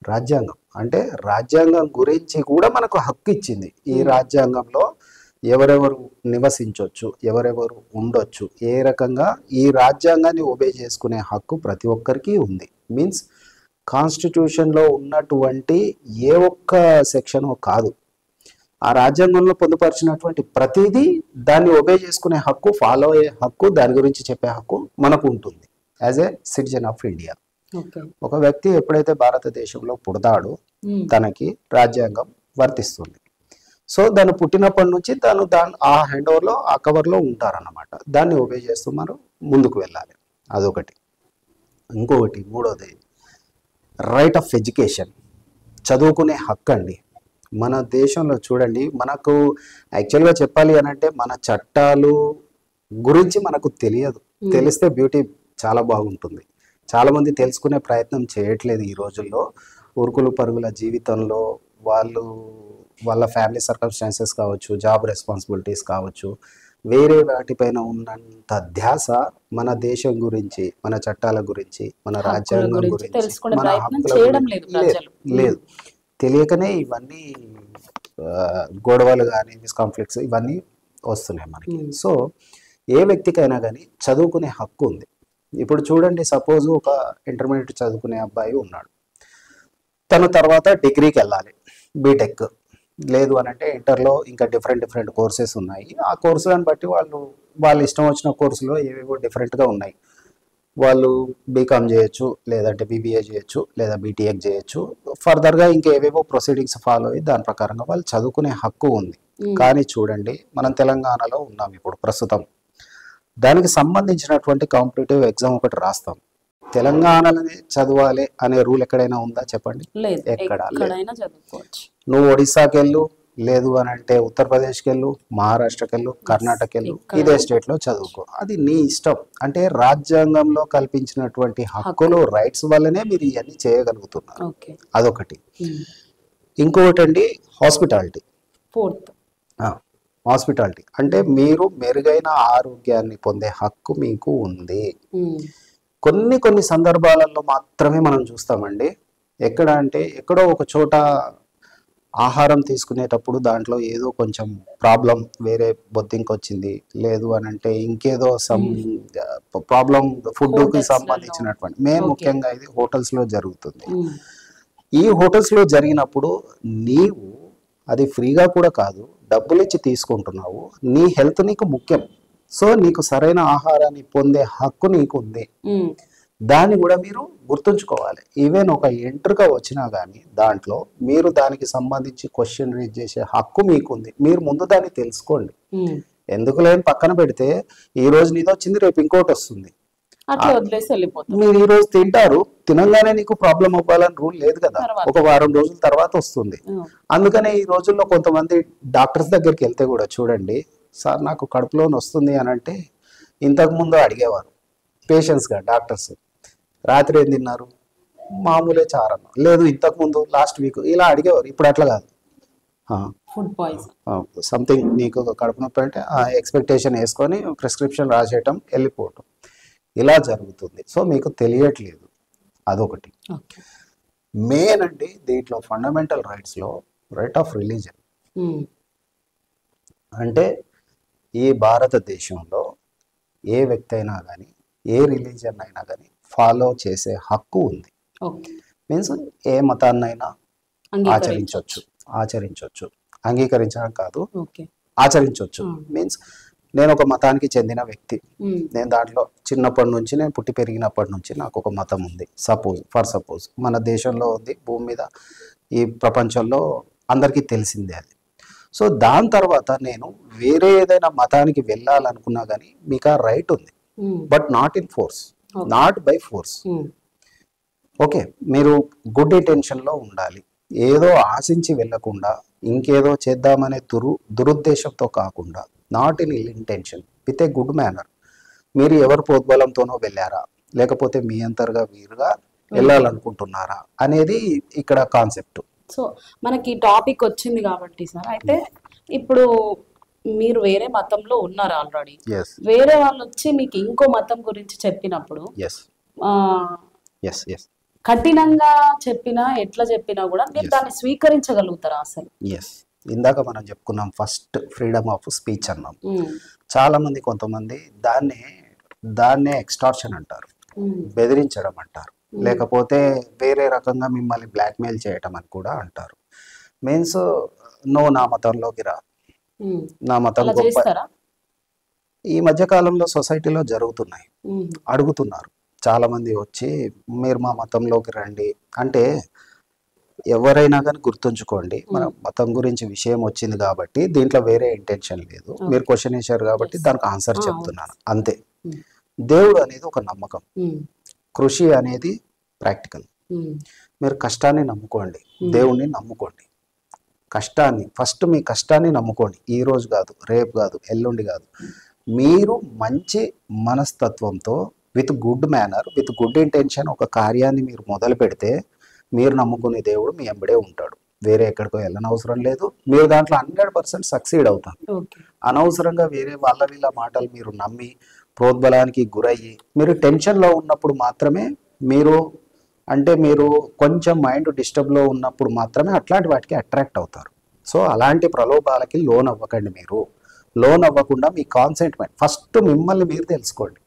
[SPEAKER 2] రాజ్యాంగం అంటే రాజ్యాంగం గురించి కూడా మనకు హక్కు ఇచ్చింది. ఈ రాజ్యాంగంలో ఎవరెవరు నివసించవచ్చు, ఎవరెవరు ఉండొచ్చు, ఏ రకంగా ఈ రాజ్యాంగాన్ని ఒబే చేసుకునే హక్కు ప్రతి ఒక్కరికి ఉంది. మీన్స్ కాన్స్టిట్యూషన్లో ఉన్నటువంటి ఏ ఒక్క సెక్షన్ కాదు, ఆ రాజ్యాంగంలో పొందుపరిచినటువంటి ప్రతిదీ దాన్ని ఒబే చేసుకునే హక్కు, ఫాలో అయ్యే హక్కు, దాని గురించి చెప్పే హక్కు మనకు ఉంటుంది as a citizen of India. ఒక వ్యక్తి ఎప్పుడైతే భారతదేశంలో పుడతాడో తనకి రాజ్యాంగం వర్తిస్తుంది. సో దాన్ని పుట్టినప్పటి నుంచి ఆ హ్యాండ్ ఓవర్లో, ఆ కవర్లో ఉంటారన్నమాట. దాన్ని ఒబే చేస్తూ మనం ముందుకు వెళ్ళాలి. అదొకటి. ఇంకొకటి మూడోది రైట్ ఆఫ్ ఎడ్యుకేషన్, చదువుకునే హక్కు అండి. మన దేశంలో చూడండి, మనకు యాక్చువల్గా చెప్పాలి అని అంటే మన చట్టాలు గురించి మనకు తెలియదు. తెలిస్తే బ్యూటీ చాలా బాగుంటుంది. చాలామంది తెలుసుకునే ప్రయత్నం చేయట్లేదు ఈ రోజుల్లో. ఉరుకులు పరుగుల జీవితంలో వాళ్ళ ఫ్యామిలీ సర్కమ్స్టాన్సెస్ కావచ్చు, జాబ్ రెస్పాన్సిబిలిటీస్ కావచ్చు, వేరే వాటిపైన ఉన్నంత ధ్యాస మన దేశం గురించి, మన చట్టాల గురించి, మన రాజ్యాంగం గురించి, మన హక్కుల లేదు. తెలియకనే ఇవన్నీ గొడవలు కానీ మిస్కాన్ఫ్లిక్ట్స్ ఇవన్నీ వస్తున్నాయి మనకి. సో ఏ వ్యక్తికైనా కానీ చదువుకునే హక్కు ఉంది. ఇప్పుడు చూడండి, సపోజ్ ఒక ఇంటర్మీడియట్ చదువుకునే అబ్బాయి ఉన్నాడు, తను తర్వాత డిగ్రీకి వెళ్ళాలి, బీటెక్ లేదు అని అంటే ఇంటర్లో ఇంకా డిఫరెంట్ కోర్సెస్ ఉన్నాయి. ఆ కోర్సులను బట్టి వాళ్ళు ఇష్టం వచ్చిన కోర్సులో ఏవేవో డిఫరెంట్గా ఉన్నాయి. వాళ్ళు బీకామ్ చేయొచ్చు, లేదంటే బీబీఏ చేయొచ్చు, లేదా బీటీఎక్ చేయొచ్చు. ఫర్దర్గా ఇంకేవేవో ప్రొసీడింగ్స్ ఫాలో అయ్యి దాని ప్రకారంగా వాళ్ళు చదువుకునే హక్కు ఉంది. కానీ చూడండి, మనం తెలంగాణలో ఉన్నాం ఇప్పుడు ప్రస్తుతం. దానికి సంబంధించినటువంటి కాంపిటేటివ్ ఎగ్జామ్ ఒకటి రాస్తాం. తెలంగాణలోనే చదవాలి అనే రూల్ ఎక్కడైనా ఉందా చెప్పండి? ఎక్కడ లేదు. నువ్వు ఒడిశాకి వెళ్ళు, లేదు అని అంటే ఉత్తరప్రదేశ్కి వెళ్ళు, మహారాష్ట్రకి వెళ్ళు, కర్ణాటకకి వెళ్ళు, ఇదే స్టేట్లో చదువుకో, అది నీ ఇష్టం. అంటే రాజ్యాంగంలో కల్పించినటువంటి హక్కులు, రైట్స్ వల్లనే మీరు ఇవన్నీ చేయగలుగుతున్నారు. అదొకటి. ఇంకొకటి అండి, హాస్పిటాలిటీ. హాస్పిటాలిటీ అంటే మీరు మెరుగైన ఆరోగ్యాన్ని పొందే హక్కు మీకు ఉంది. కొన్ని సందర్భాలలో మాత్రమే మనం చూస్తామండి. ఎక్కడ అంటే ఎక్కడో ఒక చోట ఆహారం తీసుకునేటప్పుడు దాంట్లో ఏదో కొంచెం ప్రాబ్లం, వేరే బొద్దింక వచ్చింది, లేదు అని అంటే ఇంకేదో సమ్ ప్రాబ్లం ఫుడ్కి సంబంధించినటువంటి, మెయిన్ ముఖ్యంగా ఇది హోటల్స్లో జరుగుతుంది. ఈ హోటల్స్లో జరిగినప్పుడు నీవు అది ఫ్రీగా కూడా కాదు, డబ్బులు ఇచ్చి తీసుకుంటున్నావు. నీ హెల్త్ నీకు ముఖ్యం. సో నీకు సరైన ఆహారాన్ని పొందే హక్కు నీకు ఉంది. దాన్ని కూడా మీరు గుర్తుంచుకోవాలి. ఈవెన్ ఒక ఎంట్రుగా వచ్చినా కానీ దాంట్లో మీరు దానికి సంబంధించి క్వశ్చన్ రేజ్ చేసే హక్కు మీకుంది. మీరు ముందు దాన్ని తెలుసుకోండి. ఎందుకు లేని పక్కన పెడితే ఈ రోజు నీతో వచ్చింది, రేపు ఇంకోటి వస్తుంది. మీరు ఈ రోజు తింటారు, తినగానే నీకు ప్రాబ్లం అవ్వాలని రూల్ లేదు కదా. ఒక వారం రోజుల తర్వాత వస్తుంది. అందుకనే ఈ రోజుల్లో కొంతమంది డాక్టర్స్ దగ్గరికి వెళ్తే కూడా చూడండి, సార్ నాకు కడుపులోని వస్తుంది అని అంటే ఇంతకు ముందు అడిగేవారు పేషెంట్స్గా డాక్టర్స్, రాత్రి ఏం తిన్నారు, మామూలే చారన్న, లేదు ఇంతకు ముందు లాస్ట్ వీక్, ఇలా అడిగేవారు. ఇప్పుడు అట్లా కాదు,
[SPEAKER 1] ఫుడ్ పాయిజన్
[SPEAKER 2] సంథింగ్ నీకు కడుపు నొప్పి అంటే ఎక్స్పెక్టేషన్ వేసుకొని ప్రిస్క్రిప్షన్ రాసేయటం, వెళ్ళిపోవటం, ఇలా జరుగుతుంది. సో మీకు తెలియట్లేదు. అదొకటి. మెయిన్ అండి దీంట్లో ఫండమెంటల్ రైట్స్లో రైట్ ఆఫ్ రిలీజన్. అంటే ఈ భారతదేశంలో ఏ వ్యక్తి అయినా కానీ, ఏ రిలీజియన్ అయినా కానీ ఫాలో చేసే హక్కు ఉంది. మీన్స్ ఏ మతాన్నైనా ఆచరించవచ్చు. అంగీకరించడం కాదు, ఆచరించవచ్చు. మీన్స్ నేను ఒక మతానికి చెందిన వ్యక్తి, నేను దాంట్లో చిన్నప్పటి నుంచి, నేను పుట్టి పెరిగినప్పటి నుంచి నాకు ఒక మతం ఉంది. సపోజ్ మన దేశంలో ఉంది, భూమి మీద, ఈ ప్రపంచంలో అందరికీ తెలిసిందే అది. సో దాని తర్వాత నేను వేరే ఏదైనా మతానికి వెళ్ళాలనుకున్నా కానీ మీకు ఆ రైట్ ఉంది. But not in force, not by force. Okay, మీరు గుడ్ ఇంటెన్షన్లో ఉండాలి. ఏదో ఆశించి వెళ్ళకుండా, ఇంకేదో చేద్దామనే దురుద్దేశంతో కాకుండా, not in ill intention, with a good manner. మీరు ఎవరు ప్రోద్బలంతోనో వెళ్ళారా, లేకపోతే మీ అంతర్గా వీరుగా వెళ్ళాలనుకుంటున్నారా అనేది ఇక్కడ కాన్సెప్ట్.
[SPEAKER 1] సో మనకి టాపిక్ వచ్చింది కాబట్టి సార్, అయితే ఇప్పుడు మీరు వేరే మతంలో ఉన్నారు ఆల్రెడీ, వేరే వాళ్ళు వచ్చి మీకు ఇంకో మతం గురించి చెప్పినప్పుడు కఠినంగా చెప్పినా, ఎట్లా చెప్పినా కూడా మీరు దాన్ని స్వీకరించగలుగుతారా అసలు?
[SPEAKER 2] ఇందాక మనం చెప్పుకున్నాం ఫస్ట్ ఫ్రీడమ్ ఆఫ్ స్పీచ్ అన్నాం. చాలా మంది కొంతమంది దాన్నే ఎక్స్టార్షన్ అంటారు, బెదిరించడం అంటారు, లేకపోతే వేరే రకంగా మిమ్మల్ని బ్లాక్మెయిల్ చేయటం అని కూడా అంటారు. మీన్స్ నువ్వు నా మతంలోకి రా, నా మతం గొప్ప. ఈ మధ్య కాలంలో సొసైటీలో జరుగుతున్నాయి, అడుగుతున్నారు చాలా మంది వచ్చి మీరు మా మతంలోకి రండి అంటే. ఎవరైనా కానీ గుర్తుంచుకోండి, మన మతం గురించి విషయం వచ్చింది కాబట్టి దీంట్లో వేరే ఇంటెన్షన్ లేదు. మీరు క్వశ్చన్ వేశారు కాబట్టి దానికి ఆన్సర్ చెప్తున్నాను అంతే. దేవుడు అనేది ఒక నమ్మకం, కృషి అనేది ప్రాక్టికల్. మీరు కష్టాన్ని నమ్ముకోండి, దేవుణ్ణి నమ్ముకోండి. కష్టాన్ని ఫస్ట్, మీ కష్టాన్ని నమ్ముకోండి. ఈ రోజు కాదు, రేపు కాదు, ఎల్లుండి కాదు. మీరు మంచి మనస్తత్వంతో with good manner, with good intention ఒక కార్యాన్ని మీరు మొదలు పెడితే మీరు నమ్ముకునే దేవుడు మీ ఎంబడే ఉంటాడు. వేరే ఎక్కడికో వెళ్ళనవసరం లేదు. మీరు దాంట్లో 100% సక్సీడ్ అవుతారు. అనవసరంగా వేరే వాళ్ళ వీళ్ళ మాటలు మీరు నమ్మి ప్రోద్బలానికి గురయ్యి మీరు టెన్షన్లో ఉన్నప్పుడు మాత్రమే మీరు కొంచెం మైండ్ డిస్టర్బ్లో ఉన్నప్పుడు మాత్రమే అట్లాంటి వాటికి అట్రాక్ట్ అవుతారు. సో అలాంటి ప్రలోభాలకి లోన్ అవ్వకండి. మీరు లోన్ అవ్వకుండా మీ కాన్సెంట్మెంట్ ఫస్ట్ మిమ్మల్ని మీరు తెలుసుకోండి.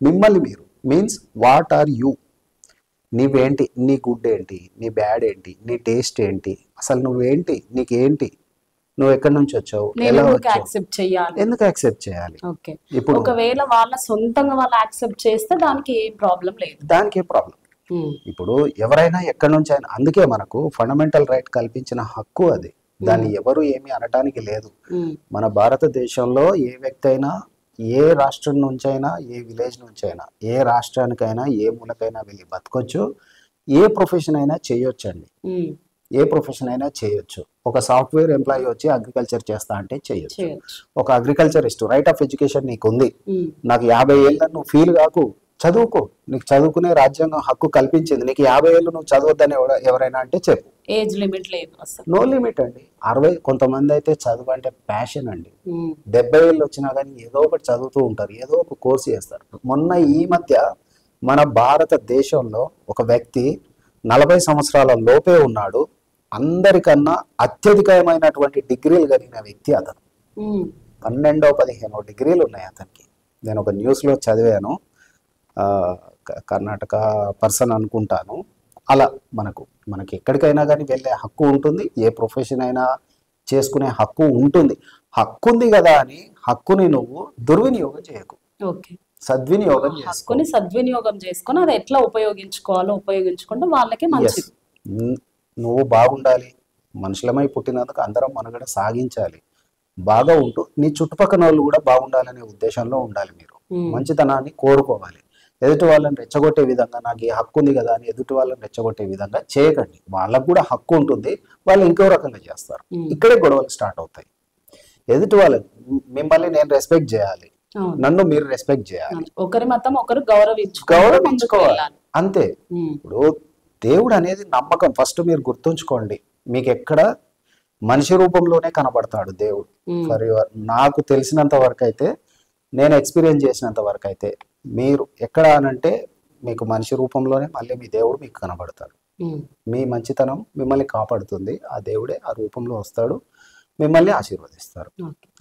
[SPEAKER 2] మిమ్మల్ని మీరు మీన్స్ వాట్ ఆర్ యూ, నీవేంటి, నీ గుడ్ ఏంటి, నీ బ్యాడ్ ఏంటి, నీ టేస్ట్ ఏంటి, అసలు నువ్వేంటి, నీకేంటి, నువ్వు ఎక్కడి నుంచి వచ్చావు,
[SPEAKER 1] ఎందుకు
[SPEAKER 2] యాక్సెప్ట్ చేయాలి.
[SPEAKER 1] ఇప్పుడు ఒకవేళ వాళ్ళ సొంతంగా వాళ్ళు యాక్సెప్ట్ చేస్తే దానికి ఏం ప్రాబ్లం లేదు,
[SPEAKER 2] దానికి ఏం ప్రాబ్లం. ఇప్పుడు ఎవరైనా ఎక్కడి నుంచి అయినా, అందుకే మనకు ఫండమెంటల్ రైట్ కల్పించిన హక్కు అది. దాన్ని ఎవరు ఏమి అనటానికి లేదు. మన భారతదేశంలో ఏ వ్యక్తి అయినా, ఏ రాష్ట్రం నుంచైనా, ఏ విలేజ్ నుంచైనా, ఏ రాష్ట్రానికైనా, ఏ మూలకైనా వెళ్ళి బతకొచ్చు. ఏ ప్రొఫెషన్ అయినా చేయొచ్చు అండి, ఏ ప్రొఫెషన్ అయినా చేయొచ్చు. ఒక సాఫ్ట్వేర్ ఎంప్లాయీ వచ్చి అగ్రికల్చర్ చేస్తా అంటే చేయొచ్చు. ఒక అగ్రికల్చరిస్ట్ రైట్ ఆఫ్ ఎడ్యుకేషన్ నీకు ఉంది, నాకు 50 ఏళ్ళ నువ్వు ఫీల్ కాకు, చదువుకో, నీకు చదువుకునే రాజ్యాంగం హక్కు కల్పించింది. నీకు 50 ఏళ్ళు నువ్వు చదవద్దని ఎవరైనా అంటే చెప్పు,
[SPEAKER 1] ఏజ్ లిమిట్ లేదు,
[SPEAKER 2] నో లిమిట్ అండి. 60 కొంతమంది అయితే చదువు అంటే ప్యాషన్ అండి. 70 ఏళ్ళు వచ్చినా కానీ ఏదో ఒకటి చదువుతూ ఉంటారు, ఏదో ఒక కోర్సు చేస్తారు. మొన్న ఈ మధ్య మన భారతదేశంలో ఒక వ్యక్తి 40 సంవత్సరాల లోపే ఉన్నాడు, అందరికన్నా అత్యధికమైనటువంటి డిగ్రీలు కలిగిన వ్యక్తి అతను. 12-15 డిగ్రీలు ఉన్నాయి అతనికి. నేను ఒక న్యూస్లో చదివాను, కర్ణాటక పర్సన్ అనుకుంటాను. అలా మనకి ఎక్కడికైనా కానీ వెళ్ళే హక్కు ఉంటుంది, ఏ ప్రొఫెషన్ అయినా చేసుకునే హక్కు ఉంటుంది. హక్కు ఉంది కదా అని హక్కుని నువ్వు దుర్వినియోగం చేయకు,
[SPEAKER 1] సద్వినియోగం చేసుకొని అది ఎట్లా ఉపయోగించుకుంటే వాళ్ళకి మంచిది.
[SPEAKER 2] నువ్వు బాగుండాలి, మనుషులమై పుట్టినందుకు అందరం మనుగడ సాగించాలి, బాగా ఉంటూ నీ చుట్టుపక్కల వాళ్ళు కూడా బాగుండాలనే ఉద్దేశంలో ఉండాలి. మీరు మంచితనాన్ని కోరుకోవాలి. ఎదుటి వాళ్ళని రెచ్చగొట్టే విధంగా నాకు ఈ హక్కు ఉంది కదా అని ఎదుటి వాళ్ళని రెచ్చగొట్టే విధంగా చేయకండి. వాళ్ళకు కూడా హక్కు ఉంటుంది, వాళ్ళు ఇంకో రకంగా చేస్తారు. ఇక్కడే గొడవలు స్టార్ట్ అవుతాయి. ఎదుటి వాళ్ళని, మిమ్మల్ని నేను రెస్పెక్ట్ చేయాలి, నన్ను మీరు రెస్పెక్ట్ చేయాలి,
[SPEAKER 1] ఒకరి మతం ఒకరు
[SPEAKER 2] గౌరవించుకోవాలి అంతే. ఇప్పుడు దేవుడు అనేది నమ్మకం, ఫస్ట్ మీరు గుర్తుంచుకోండి. మీకు ఎక్కడ మనిషి రూపంలోనే కనబడతాడు దేవుడు. ఫర్ యువర్, నాకు తెలిసినంత వరకు అయితే, నేను ఎక్స్పీరియన్స్ చేసినంత వరకు అయితే, మీరు ఎక్కడ అనంటే మీకు మనిషి రూపంలోనే మళ్ళీ మీ దేవుడు మీకు కనబడతాడు. మీ మంచితనం మిమ్మల్ని కాపాడుతుంది, ఆ దేవుడే ఆ రూపంలో వస్తాడు, మిమ్మల్ని ఆశీర్వదిస్తారు.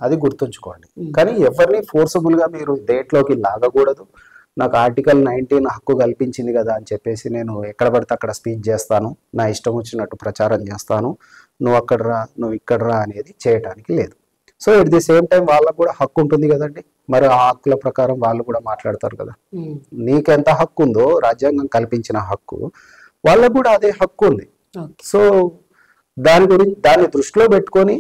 [SPEAKER 2] అది గుర్తుంచుకోండి. కానీ ఎవరిని ఫోర్సబుల్ గా మీరు దేంట్లోకి లాగకూడదు. నాకు ఆర్టికల్ 19 హక్కు కల్పించింది కదా అని చెప్పేసి నేను ఎక్కడ పడితే అక్కడ స్పీచ్ చేస్తాను, నా ఇష్టం వచ్చినట్టు ప్రచారం చేస్తాను, నువ్వు అక్కడ రా, నువ్వు ఇక్కడ రా అనేది చేయటానికి లేదు. So at the same time వాళ్ళకు కూడా హక్కు ఉంటుంది కదండి. మరి ఆ హక్కుల ప్రకారం వాళ్ళు కూడా మాట్లాడతారు కదా. నీకెంత హక్కు ఉందో రాజ్యాంగం కల్పించిన హక్కు, వాళ్ళకు కూడా అదే హక్కు ఉంది. సో దాన్ని దృష్టిలో పెట్టుకొని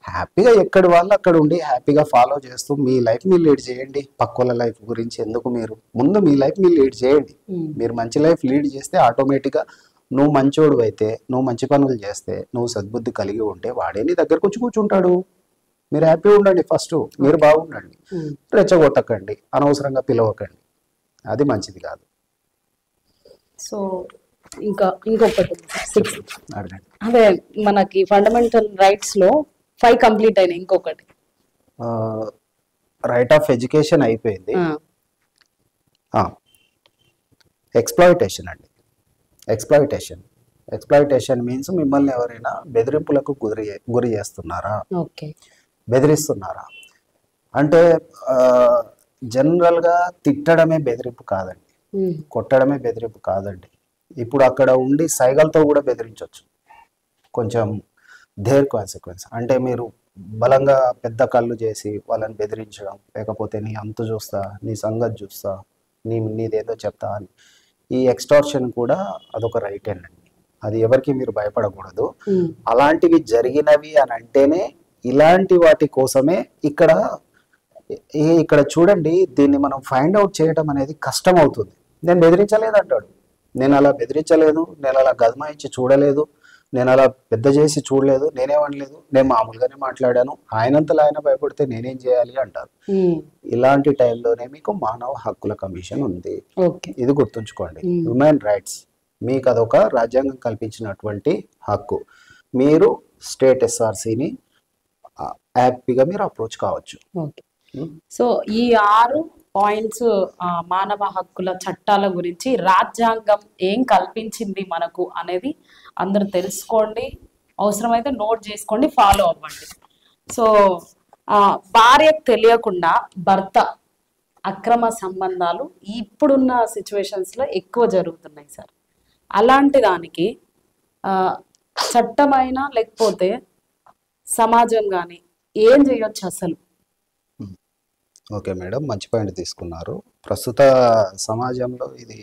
[SPEAKER 2] హ్యాపీగా ఎక్కడి వాళ్ళు అక్కడ ఉండి హ్యాపీగా ఫాలో చేస్తూ మీ లైఫ్ మీరు లీడ్ చేయండి. పక్కల లైఫ్ గురించి ఎందుకు, మీరు ముందు మీ లైఫ్ మీరు లీడ్ చేయండి. మీరు మంచి లైఫ్ లీడ్ చేస్తే ఆటోమేటిక్గా నువ్వు మంచోడు అయితే, నువ్వు మంచి పనులు చేస్తే, నువ్వు సద్బుద్ధి కలిగి ఉంటే వాడే నీ దగ్గరకు వచ్చి కూర్చుంటాడు. మీరు హ్యాపీగా ఉండండి, ఫస్ట్ మీరు బాగుండండి, రెచ్చగొట్టకండి, అనవసరంగా పిలవకండి, అది మంచిది కాదు.
[SPEAKER 1] సో ఇంకొకటి అదే మనకి ఫండమెంటల్ రైట్స్ లో 5 కంప్లీట్ అయినాయి. ఇంకొకటి
[SPEAKER 2] రైట్ ఆఫ్ ఎడ్యుకేషన్ అయిపోయింది. ఎక్స్ప్లాయిటేషన్ అండి, ఎక్స్ప్లాయిటేషన్ ఎక్స్‌ప్లాయిటేషన్ మీన్స్ మిమ్మల్ని ఎవరైనా బెదిరింపులకు గురి చేస్తున్నారా,
[SPEAKER 1] ఓకే.
[SPEAKER 2] బెదిరిస్తున్నారా అంటే జనరల్గా తిట్టడమే బెదిరింపు కాదండి, కొట్టడమే బెదిరింపు కాదండి. ఇప్పుడు అక్కడ ఉండి సైగలతో కూడా బెదిరించవచ్చు. కొంచెం దేర్ కాన్సిక్వెన్స్ అంటే మీరు బలంగా పెద్ద కళ్ళు చేసి వాళ్ళని బెదిరించడం, లేకపోతే నీ అంతు చూస్తా, నీ సంగతి చూస్తా, నీదేదో చెప్తా అని. ఈ ఎక్స్టార్షన్ కూడా అదొక రైట్ హ్యాండ్ అండి. అది ఎవరికి మీరు భయపడకూడదు. అలాంటివి జరిగినవి అని అంటేనే ఇలాంటి వాటి కోసమే ఇక్కడ చూడండి, దీన్ని మనం ఫైండ్ అవుట్ చేయడం అనేది కష్టం అవుతుంది. నేను బెదిరించలేదు అంటాడు, నేను అలా బెదిరించలేదు, నేను అలా గదమాయించి చూడలేదు, నేను అలా పెద్ద చేసి చూడలేదు, నేనేమనలేదు, నేను మామూలుగానే మాట్లాడాను, ఆయనంతలో ఆయన భయపడితే నేనేం చేయాలి అంటారు. ఇలాంటి టైంలోనే మీకు మానవ హక్కుల కమిషన్ ఉంది. ఇది గుర్తుంచుకోండి. హ్యూమన్ రైట్స్ మీకు అదొక రాజ్యాంగం కల్పించినటువంటి హక్కు. మీరు స్టేట్ ఎస్ఆర్సిని హ్యాపీగా మీరు అప్రోచ్ కావచ్చు.
[SPEAKER 1] సో ఈ 6 పాయింట్స్ మానవ హక్కుల చట్టాల గురించి రాజ్యాంగం ఏం కల్పించింది మనకు అనేది అందరూ తెలుసుకోండి, అవసరమైతే నోట్ చేసుకోండి, ఫాలో అవ్వండి. సో భార్యకు తెలియకుండా భర్త అక్రమ సంబంధాలు ఇప్పుడున్న సిచ్యువేషన్స్లో ఎక్కువ జరుగుతున్నాయి సార్. అలాంటి దానికి చట్టమైనా లేకపోతే సమాజం కానీ ఏం చేయొచ్చు అసలు?
[SPEAKER 2] ఓకే మేడం, మంచి పాయింట్ తీసుకున్నారు. ప్రస్తుత సమాజంలో ఇది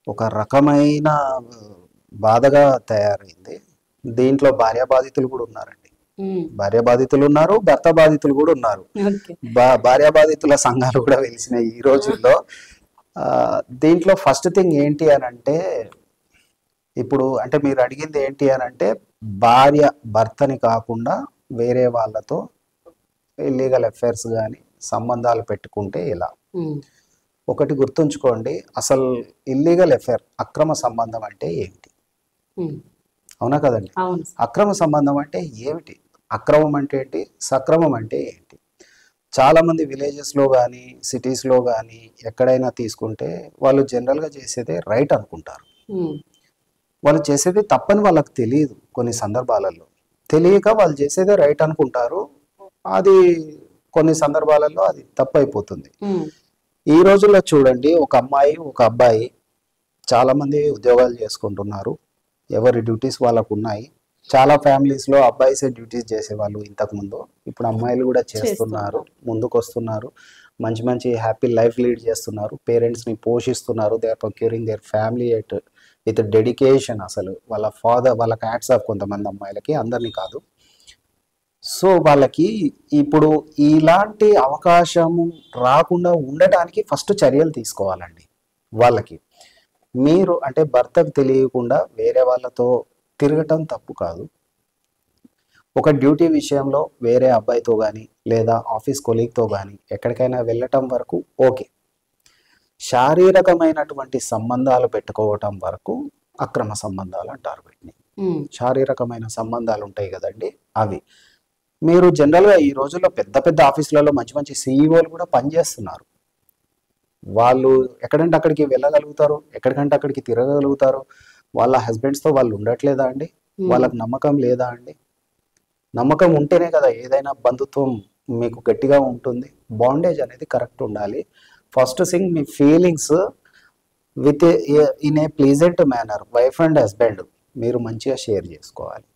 [SPEAKER 2] ఒక రకమైన బాధగా తయారైంది. దీంట్లో భార్య బాధితులు కూడా ఉన్నారండి, భార్య బాధితులు ఉన్నారు, భర్త బాధితులు కూడా ఉన్నారు. భార్య బాధితుల సంఘాలు కూడా వెలిసినాయి ఈ రోజుల్లో. దీంట్లో ఫస్ట్ థింగ్ ఏంటి అని అంటే, ఇప్పుడు అంటే మీరు అడిగింది ఏంటి అని అంటే, భార్య భర్తని కాకుండా వేరే వాళ్ళతో ఇల్లీగల్ అఫైర్స్ కానీ సంబంధాలు పెట్టుకుంటే ఇలా. ఒకటి గుర్తుంచుకోండి, అసలు ఇల్లీగల్ అఫైర్ అక్రమ సంబంధం అంటే ఏమిటి? అవునా కదండి? అక్రమ సంబంధం అంటే ఏమిటి? అక్రమం అంటే ఏంటి, సక్రమం అంటే ఏంటి? చాలా మంది విలేజెస్లో కానీ సిటీస్లో కానీ ఎక్కడైనా తీసుకుంటే వాళ్ళు జనరల్గా చేసేదే రైట్ అనుకుంటారు. వాళ్ళు చేసేది తప్పని వాళ్ళకి తెలియదు. కొన్ని సందర్భాలలో తెలియక వాళ్ళు చేసేదే రైట్ అనుకుంటారు. అది కొన్ని సందర్భాలలో అది తప్పు అయిపోతుంది. ఈ రోజుల్లో చూడండి, ఒక అమ్మాయి ఒక అబ్బాయి చాలా మంది ఉద్యోగాలు చేసుకుంటున్నారు, ఎవరి డ్యూటీస్ వాళ్ళకు ఉన్నాయి. చాలా ఫ్యామిలీస్లో అబ్బాయిసే డ్యూటీస్ చేసేవాళ్ళు ఇంతకుముందు, ఇప్పుడు అమ్మాయిలు కూడా చేస్తున్నారు, ముందుకు వస్తున్నారు, మంచి మంచి హ్యాపీ లైఫ్ లీడ్ చేస్తున్నారు, పేరెంట్స్ని పోషిస్తున్నారు. They are procuring their family with dedication. అసలు వాళ్ళ ఫాదర్ వాళ్ళకి హ్యాట్స్ ఆఫ్, కొంతమంది అమ్మాయిలకి, అందరినీ కాదు. సో వాళ్ళకి ఇప్పుడు ఇలాంటి అవకాశం రాకుండా ఉండటానికి ఫస్ట్ చర్యలు తీసుకోవాలండి. వాళ్ళకి మీరు అంటే భర్తకు తెలియకుండా వేరే వాళ్ళతో తిరగటం తప్పు కాదు. ఒక డ్యూటీ విషయంలో వేరే అబ్బాయితో కానీ లేదా ఆఫీస్ కొలీగ్తో కానీ ఎక్కడికైనా వెళ్ళటం వరకు ఓకే. శారీరకమైనటువంటి సంబంధాలు పెట్టుకోవటం వరకు అక్రమ సంబంధాలు అంటారు వీటిని. శారీరకమైన సంబంధాలు ఉంటాయి కదండి, అవి. మీరు జనరల్గా ఈ రోజుల్లో పెద్ద పెద్ద ఆఫీసులలో మంచి మంచి సీఈఓలు కూడా పనిచేస్తున్నారు. వాళ్ళు ఎక్కడంటే అక్కడికి వెళ్ళగలుగుతారు, ఎక్కడికంటే అక్కడికి తిరగగలుగుతారు. వాళ్ళ హస్బెండ్స్తో వాళ్ళు ఉండట్లేదా అండి? వాళ్ళకి నమ్మకం లేదా అండి? నమ్మకం ఉంటేనే కదా ఏదైనా బంధుత్వం మీకు గట్టిగా ఉంటుంది. బాండేజ్ అనేది కరెక్ట్ ఉండాలి. First thing, me feelings with in a pleasant manner wife and husband మీరు మంచిగా షేర్ చేసుకోవాలి.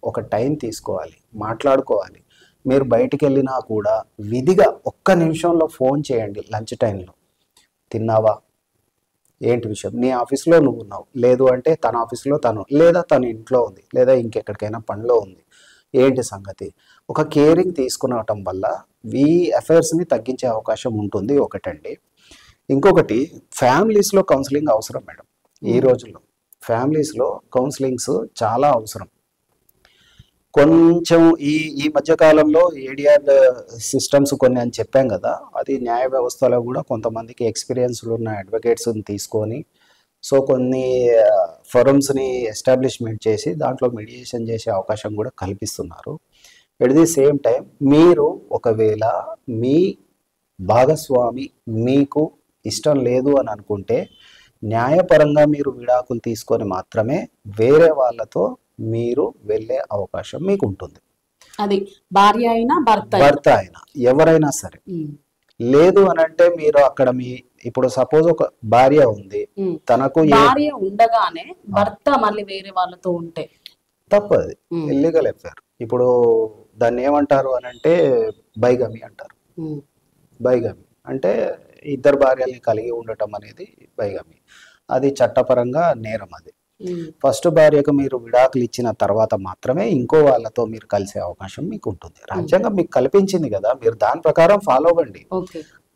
[SPEAKER 2] ఒక టైం తీసుకోవాలి, మాట్లాడుకోవాలి. మీరు బయటికి వెళ్ళినా కూడా విధిగా 1 నిమిషంలో ఫోన్ చేయండి. లంచ్ టైంలో, తిన్నావా, ఏంటి విషయం, నీ ఆఫీస్లో నువ్వు ఉన్నావు, లేదు అంటే తన ఆఫీస్లో తను, లేదా తన ఇంట్లో ఉంది, లేదా ఇంకెక్కడికైనా పనిలో ఉంది, ఏంటి సంగతి. ఒక కేరింగ్ తీసుకునటం వల్ల ఈ అఫైర్స్ని తగ్గించే అవకాశం ఉంటుంది, ఒకటండి. ఇంకొకటి, ఫ్యామిలీస్లో కౌన్సిలింగ్ అవసరం మేడం. ఈ రోజుల్లో ఫ్యామిలీస్లో కౌన్సిలింగ్స్ చాలా అవసరం. కొంచెం ఈ మధ్యకాలంలో ఏడిఆర్ సిస్టమ్స్ కొన్ని అని చెప్పాం కదా, అది న్యాయ వ్యవస్థలో కూడా కొంతమందికి ఎక్స్పీరియన్స్లు ఉన్న అడ్వకేట్స్ని తీసుకొని సో కొన్ని ఫరమ్స్ని ఎస్టాబ్లిష్మెంట్ చేసి దాంట్లో మెడియేషన్ చేసే అవకాశం కూడా కల్పిస్తున్నారు. ఎట్ ది సేమ్ టైం మీరు ఒకవేళ మీ భాగస్వామి మీకు ఇష్టం లేదు అని అనుకుంటే న్యాయపరంగా మీరు విడాకులు తీసుకొని మాత్రమే వేరే వాళ్ళతో మీరు వెళ్ళే అవకాశం మీకు ఉంటుంది.
[SPEAKER 1] అది భార్య అయినా
[SPEAKER 2] భర్త అయినా ఎవరైనా సరే. లేదు అని అంటే మీరు అక్కడ ఇప్పుడు సపోజ్ ఒక భార్య ఉంది, తనకు
[SPEAKER 1] భార్య ఉండగానే భర్త మళ్ళీ వేరే వాళ్ళతో ఉంటే
[SPEAKER 2] తప్పది, ఇల్లీగల్ అఫేర్. ఇప్పుడు దాన్ని ఏమంటారు అని అంటే బైగమి అంటారు. బైగమి అంటే ఇద్దరు భార్యల్ని కలిగి ఉండటం అనేది బైగమి. అది చట్టపరంగా నేరం. అది ఫస్ట్ భార్యకు మీరు విడాకులు ఇచ్చిన తర్వాత మాత్రమే ఇంకో వాళ్ళతో మీరు కలిసే అవకాశం మీకు ఉంటుంది. రాజ్యాంగం మీకు కల్పించింది కదా, మీరు దాని ప్రకారం ఫాలో అవ్వండి.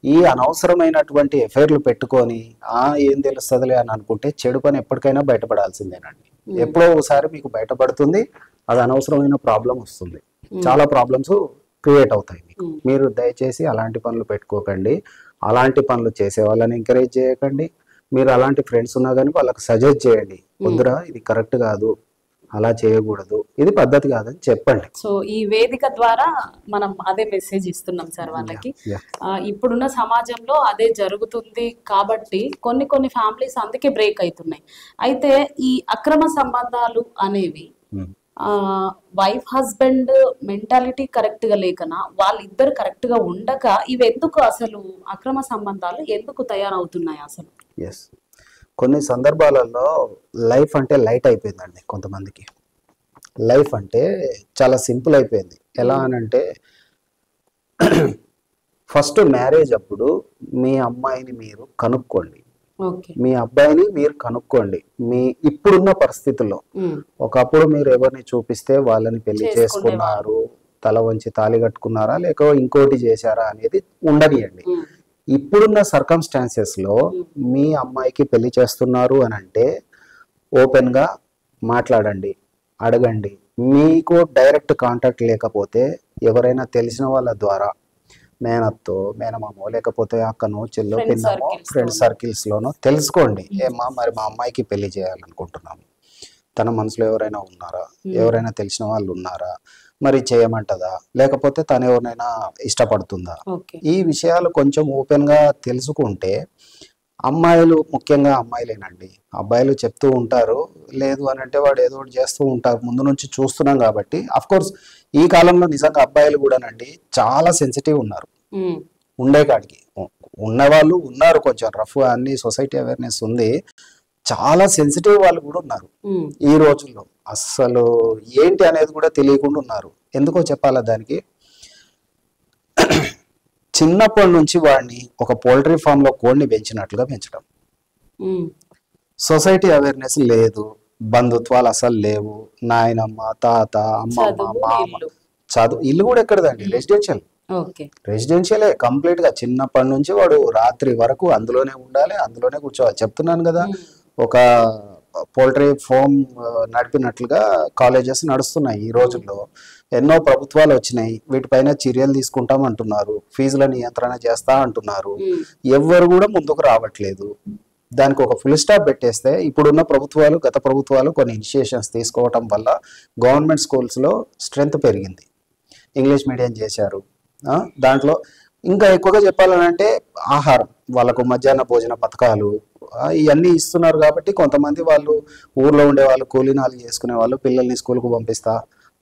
[SPEAKER 2] ఈ అనవసరమైనటువంటి ఎఫైర్లు పెట్టుకొని ఏం తెలుస్తుందిలే అని అనుకుంటే చెడు పని ఎప్పటికైనా బయటపడాల్సిందేనండి. ఎప్పుడో ఒకసారి మీకు బయటపడుతుంది, అది అనవసరమైన ప్రాబ్లం వస్తుంది, చాలా ప్రాబ్లమ్స్ క్రియేట్ అవుతాయి మీకు. మీరు దయచేసి అలాంటి పనులు పెట్టుకోకండి, అలాంటి పనులు చేసే వాళ్ళని ఎంకరేజ్ చేయకండి. మీరు అలాంటి ఫ్రెండ్స్ ఉన్నా కానీ వాళ్ళకి సజెస్ట్ చేయండి, వద్దురా ఇది కరెక్ట్ కాదు, అలా చేయకూడదు, ఇది పద్ధతి కాదని చెప్పండి.
[SPEAKER 1] సో ఈ వేదిక ద్వారా మనం అదే మెసేజ్ ఇస్తున్నాం సార్ వాళ్ళకి. ఇప్పుడున్న సమాజంలో అదే జరుగుతుంది కాబట్టి కొన్ని ఫ్యామిలీస్ అందుకే బ్రేక్ అవుతున్నాయి. అయితే ఈ అక్రమ సంబంధాలు అనేవి వైఫ్ హస్బెండ్ మెంటాలిటీ కరెక్ట్ గా లేకనా, వాళ్ళిద్దరు కరెక్ట్ గా ఉండక ఇవి ఎందుకు అసలు అక్రమ సంబంధాలు ఎందుకు తయారవుతున్నాయి అసలు?
[SPEAKER 2] ఎస్, కొన్ని సందర్భాలలో లైఫ్ అంటే లైట్ అయిపోయిందండి. కొంతమందికి లైఫ్ అంటే చాలా సింపుల్ అయిపోయింది. ఎలా అనంటే ఫస్ట్ మ్యారేజ్ అప్పుడు మీ అమ్మాయిని మీరు కనుక్కోండి, మీ అబ్బాయిని మీరు కనుక్కోండి. మీ ఇప్పుడున్న పరిస్థితుల్లో ఒకప్పుడు మీరు ఎవరిని చూపిస్తే వాళ్ళని పెళ్లి చేసుకున్నారు, తల వంచి తాళి కట్టుకున్నారా లేక ఇంకోటి చేశారా అనేది ఉండనియండి. ఇప్పుడున్న సర్కమ్స్టాన్సెస్ లో మీ అమ్మాయికి పెళ్లి చేస్తున్నారు అని అంటే ఓపెన్ గా మాట్లాడండి, అడగండి. మీకు డైరెక్ట్ కాంటాక్ట్ లేకపోతే ఎవరైనా తెలిసిన వాళ్ళ ద్వారా, మేనత్తో మేనమామో లేకపోతే అక్కనో చెల్లో పిన్నమో ఫ్రెండ్ సర్కిల్స్ లోనో తెలుసుకోండి. మరి మా అమ్మాయికి పెళ్లి చేయాలనుకుంటున్నాము, తన మనసులో ఎవరైనా ఉన్నారా, ఎవరైనా తెలిసిన వాళ్ళు ఉన్నారా, మరి చేయమంటదా, లేకపోతే తను ఎవరినైనా ఇష్టపడుతుందా, ఈ విషయాలు కొంచెం ఓపెన్ గా తెలుసుకుంటే, అమ్మాయిలు ముఖ్యంగా అమ్మాయిలేనండి, అబ్బాయిలు చెప్తూ ఉంటారు, లేదు అని అంటే వాడు ఏదో ఒకటి చేస్తూ ఉంటారు, ముందు నుంచి చూస్తున్నాం కాబట్టి. అఫ్ కోర్స్ ఈ కాలంలో నిజంగా అబ్బాయిలు కూడానండి చాలా సెన్సిటివ్ ఉన్నారు. ఉండే కాడికి ఉన్నవాళ్ళు ఉన్నారు, కొంచెం రఫ్ అన్ని సొసైటీ అవేర్నెస్ ఉంది, చాలా సెన్సిటివ్ వాళ్ళు కూడా ఉన్నారు ఈ రోజుల్లో. అస్సలు ఏంటి అనేది కూడా తెలియకుండా ఉన్నారు. ఎందుకో చెప్పాలా దానికి, చిన్నప్పటి నుంచి వాడిని ఒక పౌల్ట్రీ ఫామ్ లో కోడిని పెంచినట్లుగా పెంచడం. సొసైటీ అవేర్నెస్ లేదు, బంధుత్వాలు అసలు లేవు, నాయనమ్మ తాత అమ్మమ్మ మామ, చదువు. ఇల్లు కూడా ఎక్కడదండి, రెసిడెన్షియలే కంప్లీట్ గా. చిన్నప్పటి నుంచి వాడు రాత్రి వరకు అందులోనే ఉండాలి, అందులోనే కూర్చోవాలి. చెప్తున్నాను కదా, ఒక పౌల్ట్రీ ఫామ్ నడిపినట్లుగా కాలేజెస్ నడుస్తున్నాయి ఈ రోజుల్లో. ఎన్నో ప్రభుత్వాలు వచ్చినాయి, వీటిపైన చర్యలు తీసుకుంటాం అంటున్నారు, ఫీజుల నియంత్రణ చేస్తా అంటున్నారు, ఎవ్వరు కూడా ముందుకు రావట్లేదు. దానికి ఒక ఫుల్ స్టాప్ పెట్టేస్తే, ఇప్పుడున్న ప్రభుత్వాలు గత ప్రభుత్వాలు కొన్ని ఇనిషియేషన్స్ తీసుకోవటం వల్ల గవర్నమెంట్ స్కూల్స్ లో స్ట్రెంత్ పెరిగింది, ఇంగ్లీష్ మీడియం చేశారు. దాంట్లో ఇంకా ఎక్కువగా చెప్పాలంటే ఆహారం, వాళ్ళకు మధ్యాహ్న భోజన పథకాలు ఇవన్నీ ఇస్తున్నారు కాబట్టి కొంతమంది వాళ్ళు ఊర్లో ఉండే వాళ్ళు కూలీనాలు చేసుకునే వాళ్ళు పిల్లల్ని స్కూల్కు పంపిస్తా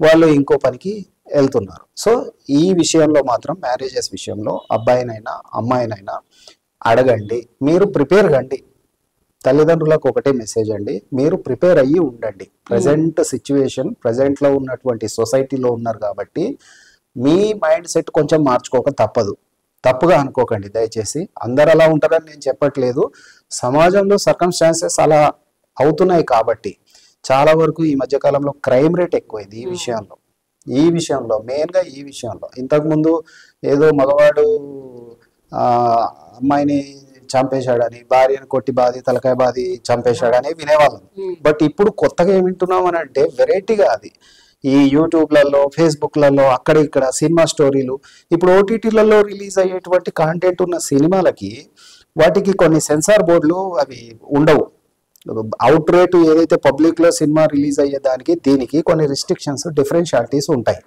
[SPEAKER 2] వాళ్ళు ఇంకో పనికి వెళ్తున్నారు. సో ఈ విషయంలో మాత్రం మ్యారేజెస్ విషయంలో అబ్బాయినైనా అమ్మాయినైనా అడగండి, మీరు ప్రిపేర్ కండి. తల్లిదండ్రులకు ఒకటే మెసేజ్ అండి, మీరు ప్రిపేర్ అయ్యి ఉండండి. ప్రజెంట్ సిచ్యువేషన్, ప్రజెంట్లో ఉన్నటువంటి సొసైటీలో ఉన్నారు కాబట్టి మీ మైండ్ సెట్ కొంచెం మార్చుకోక తప్పదు. తప్పుగా అనుకోకండి దయచేసి. అందరు అలా ఉంటారని నేను చెప్పట్లేదు, సమాజంలో సర్కమ్స్టాన్సెస్ అలా అవుతున్నాయి కాబట్టి చాలా వరకు ఈ మధ్యకాలంలో క్రైమ్ రేట్ ఎక్కువైంది ఈ విషయంలో మెయిన్గా ఈ విషయంలో. ఇంతకుముందు ఏదో మగవాడు అమ్మాయిని చంపేశాడని, భార్యను కొట్టి బాది తలకాయ బాది చంపేశాడని వినేవాళ్ళం. బట్ ఇప్పుడు కొత్తగా ఏమి వింటున్నాం అని అంటే వెరైటీగా అది ఈ యూట్యూబ్లలో ఫేస్బుక్లలో అక్కడ ఇక్కడ సినిమా స్టోరీలు. ఇప్పుడు ఓటీటీలలో రిలీజ్ అయ్యేటువంటి కాంటెంట్ ఉన్న సినిమాలకి వాటికి కొన్ని సెన్సార్ బోర్డులు అవి ఉండవు. అవుట్ రేటు ఏదైతే పబ్లిక్ లో సినిమా రిలీజ్ అయ్యేదానికి దీనికి కొన్ని రిస్ట్రిక్షన్స్ డిఫరెన్షియాలిటీస్ ఉంటాయి.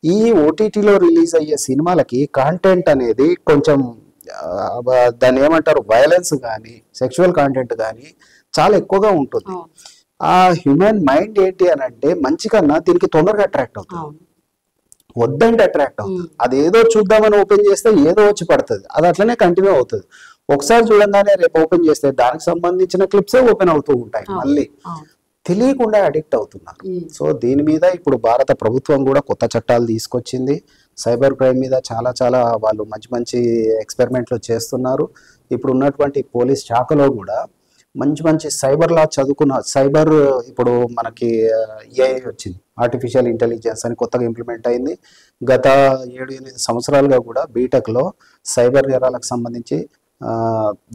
[SPEAKER 2] ఈ ఓటీటీలో రిలీజ్ అయ్యే సినిమాలకి కాంటెంట్ అనేది కొంచెం దాన్ని ఏమంటారు వైలెన్స్ కానీ సెక్షువల్ కాంటెంట్ కానీ చాలా ఎక్కువగా ఉంటుంది. ఆ హ్యూమన్ మైండ్ ఏంటి అని అంటే మంచి కన్నా దీనికి తొందరగా అట్రాక్ట్ అవుతుంది, వద్దంటే అట్రాక్ట్ అవుతుంది. అది ఏదో చూద్దామని ఓపెన్ చేస్తే ఏదో వచ్చి పడుతుంది, అది అట్లనే కంటిన్యూ అవుతుంది. ఒకసారి చూడంగానే రేపు ఓపెన్ చేస్తే దానికి సంబంధించిన క్లిప్సే ఓపెన్ అవుతూ ఉంటాయి, మళ్ళీ తెలియకుండా అడిక్ట్ అవుతున్నారు. సో దీని మీద ఇప్పుడు భారత ప్రభుత్వం కూడా కొత్త చట్టాలు తీసుకొచ్చింది. సైబర్ క్రైమ్ మీద చాలా చాలా వాళ్ళు మంచి మంచి ఎక్స్పెరిమెంట్లు చేస్తున్నారు. ఇప్పుడు ఉన్నటువంటి పోలీస్ శాఖలో కూడా మంచి మంచి సైబర్ లా చదువుకున్న సైబర్, ఇప్పుడు మనకి ఏఐ వచ్చింది, ఆర్టిఫిషియల్ ఇంటెలిజెన్స్ అని కొత్తగా ఇంప్లిమెంట్ అయింది. గత 7-8 సంవత్సరాలుగా కూడా బీటెక్లో సైబర్ నేరాలకు సంబంధించి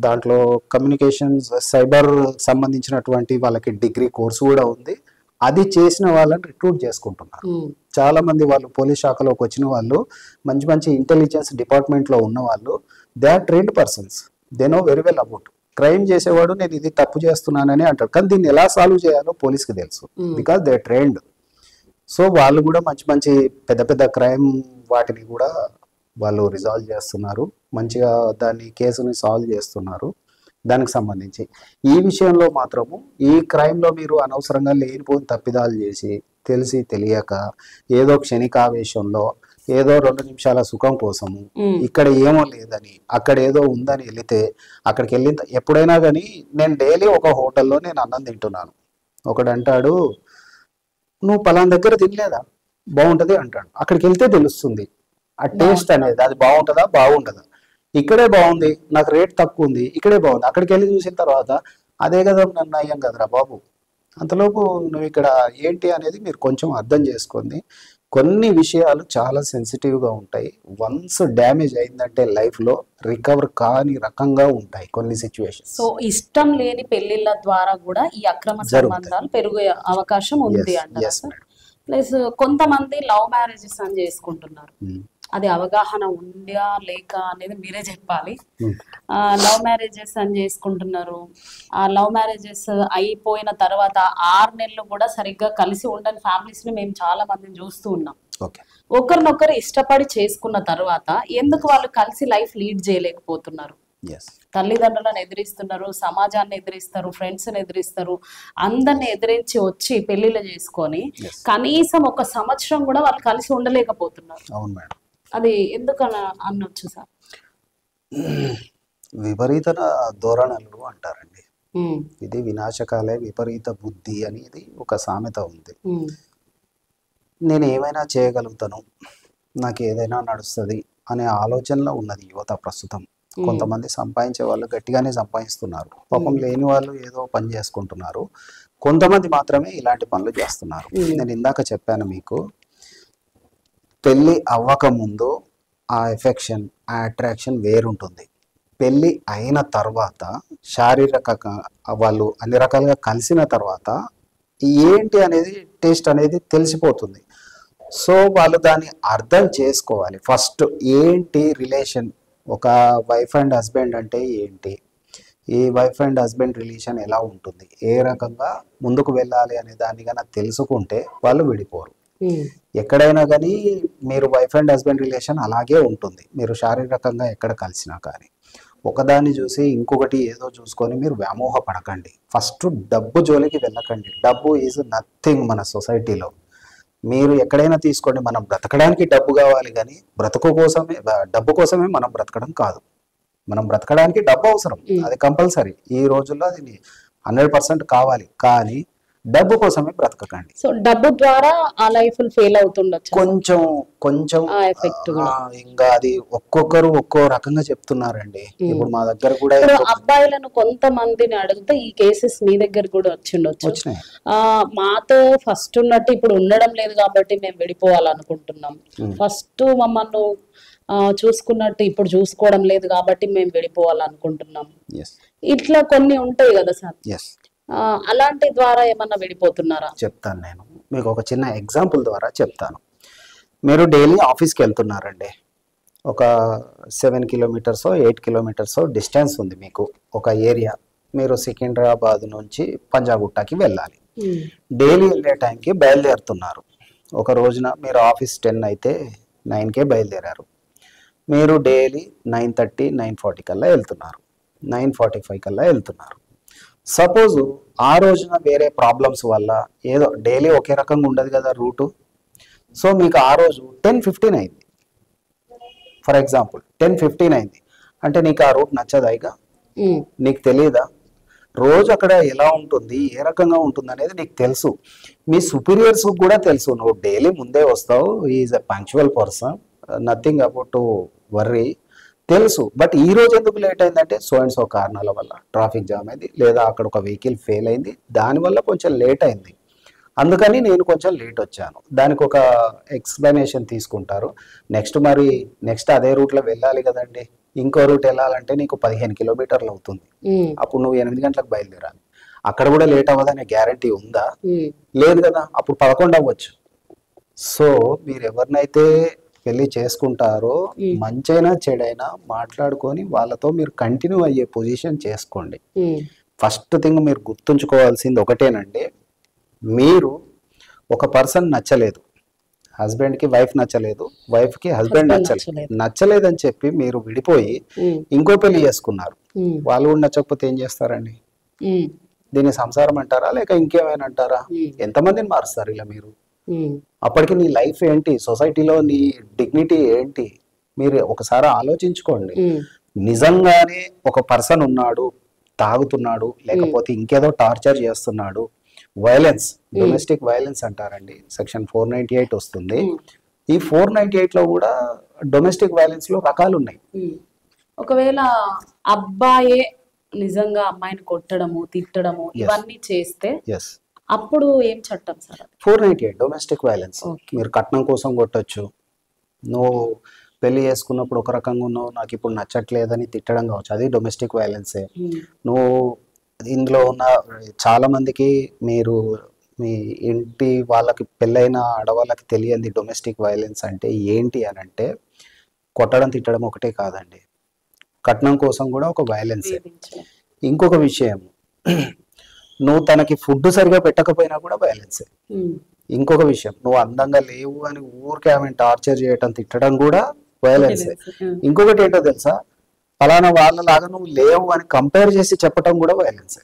[SPEAKER 2] దాంట్లో కమ్యూనికేషన్స్ సైబర్ సంబంధించినటువంటి వాళ్ళకి డిగ్రీ కోర్సు కూడా ఉంది. అది చేసిన వాళ్ళని రిక్రూట్ చేసుకుంటున్నారు. చాలా మంది వాళ్ళు పోలీస్ శాఖలోకి వచ్చిన వాళ్ళు, మంచి మంచి ఇంటెలిజెన్స్ డిపార్ట్మెంట్లో ఉన్న వాళ్ళు, they are trained persons, they know very well about. Crime చేసేవాడు నేను ఇది తప్పు చేస్తున్నానని అంటాడు, కానీ దీన్ని ఎలా సాల్వ్ చేయాలో పోలీస్కి తెలుసు, బికాస్ దే ట్రైన్డ్. సో వాళ్ళు కూడా మంచి మంచి పెద్ద పెద్ద క్రైమ్ వాటిని కూడా వాళ్ళు రిజాల్వ్ చేస్తున్నారు, మంచిగా దాన్ని కేసుని సాల్వ్ చేస్తున్నారు. దానికి సంబంధించి ఈ విషయంలో మాత్రము ఈ క్రైమ్లో మీరు అనవసరంగా లేనిపోని తప్పిదాలు చేసి తెలిసి తెలియక ఏదో క్షణికావేశంలో ఏదో 2 నిమిషాల సుఖం కోసము ఇక్కడ ఏమో లేదని అక్కడ ఏదో ఉందని వెళితే అక్కడికి వెళ్ళిన ఎప్పుడైనా కానీ నేను డైలీ ఒక హోటల్లో నేను అన్నం తింటున్నాను, ఒకడు అంటాడు నువ్వు పలానా దగ్గర తినలేదా, బాగుంటుంది అంటాడు. అక్కడికి వెళ్తే తెలుస్తుంది ఆ టేస్ట్ అనేది, అది బాగుంటుందా బాగుంటుందా. ఇక్కడే బాగుంది, నాకు రేట్ తక్కువ ఉంది, ఇక్కడే బాగుంది. అక్కడికి వెళ్ళి చూసిన తర్వాత అదే కదా నన్ను అయ్యాం కదరా బాబు. అంతలోపు నువ్వు ఇక్కడ ఏంటి అనేది మీరు కొంచెం అర్థం చేసుకోండి. కొన్ని విషయాలు చాలా సెన్సిటివ్గా ఉంటాయి. వన్స్ డ్యామేజ్ అయిందంటే లైఫ్లో రికవర్ కాని రకంగా ఉంటాయి కొన్ని సిచ్యువేషన్స్.
[SPEAKER 1] సో ఇష్టం లేని పెళ్లిళ్ళ ద్వారా కూడా ఈ అక్రమ సంబంధాలు పెరిగే అవకాశం ఉంది అంటారు. ప్లస్ కొంతమంది లవ్ మ్యారేజెస్ అని చేసుకుంటున్నారు, అది అవగాహన ఉందా లేక అనేది మీరే చెప్పాలి. లవ్ మ్యారేజెస్ అని చేసుకుంటున్నారు, ఆ లవ్ మ్యారేజెస్ అయిపోయిన తర్వాత 6 నెలలు కూడా సరిగ్గా కలిసి ఉండని ఫ్యామిలీస్ ని మేము చాలా మందిని చూస్తూ ఉన్నాం. ఒకరినొకరు ఇష్టపడి చేసుకున్న తర్వాత ఎందుకు వాళ్ళు కలిసి లైఫ్ లీడ్ చేయలేకపోతున్నారు? తల్లిదండ్రులను ఎదిరిస్తున్నారు, సమాజాన్ని ఎదిరిస్తారు, ఫ్రెండ్స్ ని ఎదిరిస్తారు, అందరిని ఎదిరించి వచ్చి పెళ్లిళ్ళు చేసుకొని కనీసం 1 సంవత్సరం కూడా వాళ్ళు కలిసి ఉండలేకపోతున్నారు.
[SPEAKER 2] అవును మేడం,
[SPEAKER 1] అది ఎందుకు అనొచ్చు సార్?
[SPEAKER 2] విపరీత ధోరణులు అంటారండి, ఇది వినాశకాలే విపరీత బుద్ధి అనేది ఒక సామెత ఉంది. నేను ఏమైనా చేయగలుగుతాను, నాకు ఏదైనా నడుస్తుంది అనే ఆలోచనలో ఉన్నది యువత ప్రస్తుతం. కొంతమంది సంపాదించే వాళ్ళు గట్టిగానే సంపాదిస్తున్నారు, పాపం లేని వాళ్ళు ఏదో పని చేసుకుంటున్నారు. కొంతమంది మాత్రమే ఇలాంటి పనులు చేస్తున్నారు. నేను ఇందాక చెప్పాను మీకు, పెళ్ళి అవ్వక ముందు ఆ ఎఫెక్షన్ ఆ అట్రాక్షన్ వేరుంటుంది. పెళ్ళి అయిన తర్వాత శారీరకంగా వాళ్ళు అన్ని రకాలుగా కలిసిన తర్వాత ఏంటి అనేది టేస్ట్ అనేది తెలిసిపోతుంది. సో వాళ్ళు దాన్ని అర్థం చేసుకోవాలి. ఫస్ట్ ఏంటి రిలేషన్, ఒక వైఫ్ అండ్ హస్బెండ్ అంటే ఏంటి, ఈ వైఫ్ అండ్ హస్బెండ్ రిలేషన్ ఎలా ఉంటుంది, ఏ రకంగా ముందుకు వెళ్ళాలి అనే దాన్ని కన్నా తెలుసుకుంటే వాళ్ళు విడిపోరు. ఎక్కడైనా కానీ మీరు వైఫ్ అండ్ హస్బెండ్ రిలేషన్ అలాగే ఉంటుంది, మీరు శారీరకంగా ఎక్కడ కలిసినా కానీ. ఒకదాన్ని చూసి ఇంకొకటి ఏదో చూసుకొని మీరు వ్యామోహ పడకండి. ఫస్ట్ డబ్బు జోలికి వెళ్ళకండి. డబ్బు ఈజ్ నథింగ్ మన సొసైటీలో. మీరు ఎక్కడైనా తీసుకోండి, మనం బ్రతకడానికి డబ్బు కావాలి కానీ డబ్బు కోసమే మనం బ్రతకడం కాదు. మనం బ్రతకడానికి డబ్బు అవసరం, అది కంపల్సరీ. ఈ రోజుల్లో అది 100% కావాలి, కానీ డబ్బు కోసమే బ్రతకకండి.
[SPEAKER 1] సో డబ్బు ద్వారా ఆ లైఫ్ ఫెయిల్ అవుతుండొచ్చు
[SPEAKER 2] కొంచెం ఇంకా అది ఒక్కొక్కరు ఒక్కో రకంగా చెప్తున్నారండి. ఇప్పుడు మా దగ్గర కూడా
[SPEAKER 1] అబ్బాయిలను కొంతమందిని అడిగితే ఈ కేసెస్ మీ దగ్గర కూడా వచ్చిండొచ్చు. మాతో ఫస్ట్ ఉన్నట్టు ఇప్పుడు ఉండడం లేదు కాబట్టి మేము విడిపోవాలనుకుంటున్నాం, ఫస్ట్ మమ్మల్ని చూసుకున్నట్టు ఇప్పుడు చూసుకోవడం లేదు కాబట్టి మేము విడిపోవాలనుకుంటున్నాం, ఇట్లా కొన్ని ఉంటాయి కదా సార్. అలాంటి ద్వారా ఏమన్నా విడిపోతున్నారా?
[SPEAKER 2] చెప్తాను, నేను మీకు ఒక చిన్న ఎగ్జాంపుల్ ద్వారా చెప్తాను. మీరు డైలీ ఆఫీస్కి వెళ్తున్నారండి, ఒక 7 కిలోమీటర్స్ 8 కిలోమీటర్స్ డిస్టెన్స్ ఉంది మీకు ఒక ఏరియా. మీరు సికింద్రాబాద్ నుంచి పంజాగుట్టకి వెళ్ళాలి. డైలీ వెళ్ళే టైంకి బయలుదేరుతున్నారు. ఒక రోజున మీరు ఆఫీస్ 10 అయితే 9కే బయలుదేరారు. మీరు డైలీ 9:30 9:40 కల్లా వెళ్తున్నారు, 9:45 కల్లా వెళ్తున్నారు. సపోజ్ ఆ రోజున వేరే ప్రాబ్లమ్స్ వల్ల ఏదో డైలీ ఒకే రకంగా ఉండదు కదా రూటు. సో మీకు ఆ రోజు 10:15 అయింది, ఫర్ ఎగ్జాంపుల్ 10:15 అయింది అంటే నీకు ఆ రూట్ నచ్చదా? ఇక నీకు తెలియదా రోజు అక్కడ ఎలా ఉంటుంది, ఏ రకంగా ఉంటుంది అనేది నీకు తెలుసు. మీ సుపీరియర్స్ కూడా తెలుసు, నువ్వు డైలీ ముందే వస్తావు, is a punctual person, nothing about to worry, తెలుసు. బట్ ఈ రోజు ఎందుకు లేట్ అయిందంటే సో అండ్ సో కారణాల వల్ల ట్రాఫిక్ జామ్ అయింది, లేదా అక్కడ ఒక వెహికల్ ఫెయిల్ అయింది, దానివల్ల కొంచెం లేట్ అయింది, అందుకని నేను కొంచెం లేట్ వచ్చాను. దానికి ఒక ఎక్స్ప్లెనేషన్ తీసుకుంటారు. నెక్స్ట్ అదే రూట్లో వెళ్ళాలి కదండి. ఇంకో రూట్ వెళ్ళాలంటే నీకు 15 కిలోమీటర్లు అవుతుంది. అప్పుడు నువ్వు 8 గంటలకు బయలుదేరాలి. అక్కడ కూడా లేట్ అవ్వదనే గ్యారంటీ ఉందా? లేదు కదా. అప్పుడు 11 అవ్వచ్చు. సో మీరు ఎవరినైతే పెళ్లి చేసుకుంటారో మంచైనా చెడైనా మాట్లాడుకొని వాళ్ళతో మీరు కంటిన్యూ అయ్యే పొజిషన్ చేసుకోండి. ఫస్ట్ థింగ్ మీరు గుర్తుంచుకోవాల్సింది ఒకటేనండి, మీరు ఒక పర్సన్ నచ్చలేదు, హస్బెండ్కి వైఫ్ నచ్చలేదు, వైఫ్కి హస్బెండ్ నచ్చలేదని చెప్పి మీరు విడిపోయి ఇంకో పెళ్లి చేసుకున్నారు. వాళ్ళు కూడా నచ్చకపోతే ఏం చేస్తారండి? దీన్ని సంసారం అంటారా లేక ఇంకేమైనా అంటారా? ఎంతమందిని మారుస్తారు ఇలా మీరు? అప్పటికి నీ లైఫ్ ఏంటి, సొసైటీలో నీ డిగ్నిటీ ఏంటి? మీరు ఒకసారి ఆలోచించుకోండి. నిజంగానే ఒక పర్సన్ ఉన్నాడు, తాగుతున్నాడు, లేకపోతే ఇంకేదో టార్చర్ చేస్తున్నాడు, వైలెన్స్, డొమెస్టిక్ వైలెన్స్ అంటారండి, సెక్షన్ 498 వస్తుంది. ఈ 498 లో కూడా డొమెస్టిక్ వైలెన్స్ లో రకాలు ఉన్నాయి.
[SPEAKER 1] ఒకవేళ అబ్బాయే నిజంగా అమ్మాయిని కొట్టడము, తిట్టడము ఇవన్నీ చేస్తే అప్పుడు ఏం చట్టం సార్?
[SPEAKER 2] 498 domestic violence. మీరు కట్నం కోసం కొట్టొచ్చు, నువ్వు పెళ్లి చేసుకున్నప్పుడు ఒక రకంగా ఉన్నావు, నాకు ఇప్పుడు నచ్చట్లేదని తిట్టడం కావచ్చు, అది డొమెస్టిక్ వైలెన్సే. నువ్వు ఇందులో ఉన్న చాలా మందికి మీరు మీ ఇంటి వాళ్ళకి పెళ్ళైన ఆడవాళ్ళకి తెలియంది డొమెస్టిక్ వైలెన్స్ అంటే ఏంటి అని అంటే కొట్టడం తిట్టడం ఒకటే కాదండి, కట్నం కోసం కూడా ఒక వైలెన్సే. ఇంకొక విషయం, నువ్వు తనకి ఫుడ్ సరిగా పెట్టకపోయినా కూడా వైలెన్సే. ఇంకొక విషయం, నువ్వు అందంగా లేవు అని ఊరికే ఆమె టార్చర్ చేయటం తిట్టడం కూడా వైలెన్సే. ఇంకొకటి ఏంటో తెలుసా, ఫలానా వాళ్ళలాగా నువ్వు లేవు అని కంపేర్ చేసి చెప్పటం కూడా వైలెన్సే.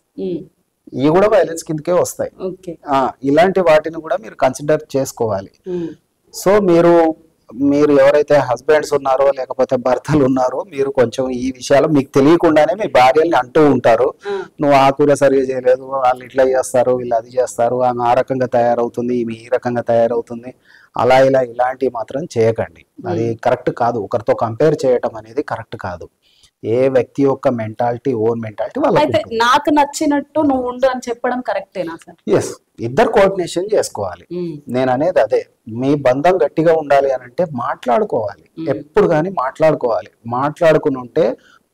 [SPEAKER 2] ఇవి కూడా వైలెన్స్ కిందకే వస్తాయి. ఇలాంటి వాటిని కూడా మీరు కన్సిడర్ చేసుకోవాలి. సో మీరు ఎవరైతే హస్బెండ్స్ ఉన్నారో లేకపోతే భర్తలు ఉన్నారో మీరు కొంచెం ఈ విషయాలు మీకు తెలియకుండానే మీ భార్యల్ని అంటూ ఉంటారు, నువ్వు ఆ కూర సరిగా చేయలేదు, వాళ్ళు ఇట్లా చేస్తారు, వీళ్ళు అది చేస్తారు, ఆమె ఆ రకంగా తయారవుతుంది, ఈమె ఈ రకంగా తయారవుతుంది, అలా ఇలాంటివి మాత్రం చేయకండి. అది కరెక్ట్ కాదు. ఒకరితో కంపేర్ చేయటం అనేది కరెక్ట్ కాదు. ఏ వ్యక్తి యొక్క మెంటాలిటీ, ఓన్ మెంటాలిటీ వాళ్ళకి.
[SPEAKER 1] నాకు నచ్చినట్టు నువ్వు ఉండు అని చెప్పడం కరెక్టేనా సార్?
[SPEAKER 2] ఎస్, ఇద్దరు కోఆర్డినేషన్ చేసుకోవాలి. నేను అనేది అదే, మీ బంధం గట్టిగా ఉండాలి అని అంటే మాట్లాడుకోవాలి, ఎప్పుడు కానీ మాట్లాడుకోవాలి. మాట్లాడుకుని ఉంటే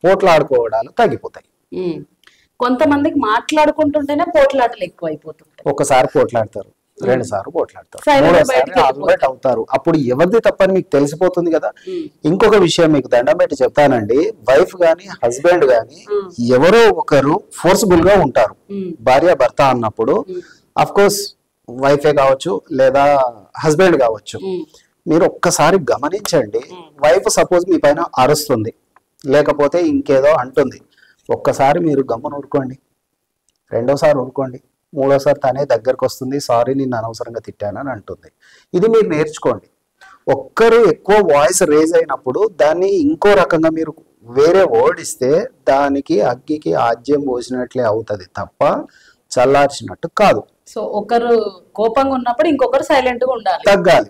[SPEAKER 2] పోట్లాడుకోవడాలు తగ్గిపోతాయి.
[SPEAKER 1] కొంతమందికి మాట్లాడుకుంటుంటేనే పోట్లాటలు ఎక్కువ అయిపోతుంటాయి.
[SPEAKER 2] ఒకసారి పోట్లాడతారు, 2 సార్లు పోట్లాడతారు, 3సారి ఆల్వేట్ అవుతారు. అప్పుడు ఎవరిది తప్పని మీకు తెలిసిపోతుంది కదా. ఇంకొక విషయం మీకు దండం పెట్టి చెప్తానండి, వైఫ్ గాని హస్బెండ్ గాని ఎవరో ఒకరు ఫోర్స్ఫుల్ గా ఉంటారు. భార్య భర్త అన్నప్పుడు అఫ్ కోర్స్ వైఫే కావచ్చు లేదా హస్బెండ్ కావచ్చు. మీరు ఒక్కసారి గమనించండి, వైఫ్ సపోజ్ మీ పైన అరుస్తుంది లేకపోతే ఇంకేదో అంటుంది, ఒక్కసారి మీరు గమ్మున ఊరుకోండి, 2వసారి ఊరుకోండి, 3వసారి తనే దగ్గరకు వస్తుంది, సారీ నిన్ను అనవసరంగా తిట్టానని అంటుంది. ఇది మీరు నేర్చుకోండి. ఒక్కరు ఎక్కువ వాయిస్ రేజ్ అయినప్పుడు దాన్ని ఇంకో రకంగా మీరు వేరే వర్డ్ ఇస్తే దానికి అగ్గికి ఆజ్యం పోసినట్లే అవుతుంది తప్ప చల్లార్చినట్టు కాదు.
[SPEAKER 1] సో ఒకరు కోపంగా ఉన్నప్పుడు ఇంకొకరు సైలెంట్ గా ఉండాలి,
[SPEAKER 2] తగ్గాలి.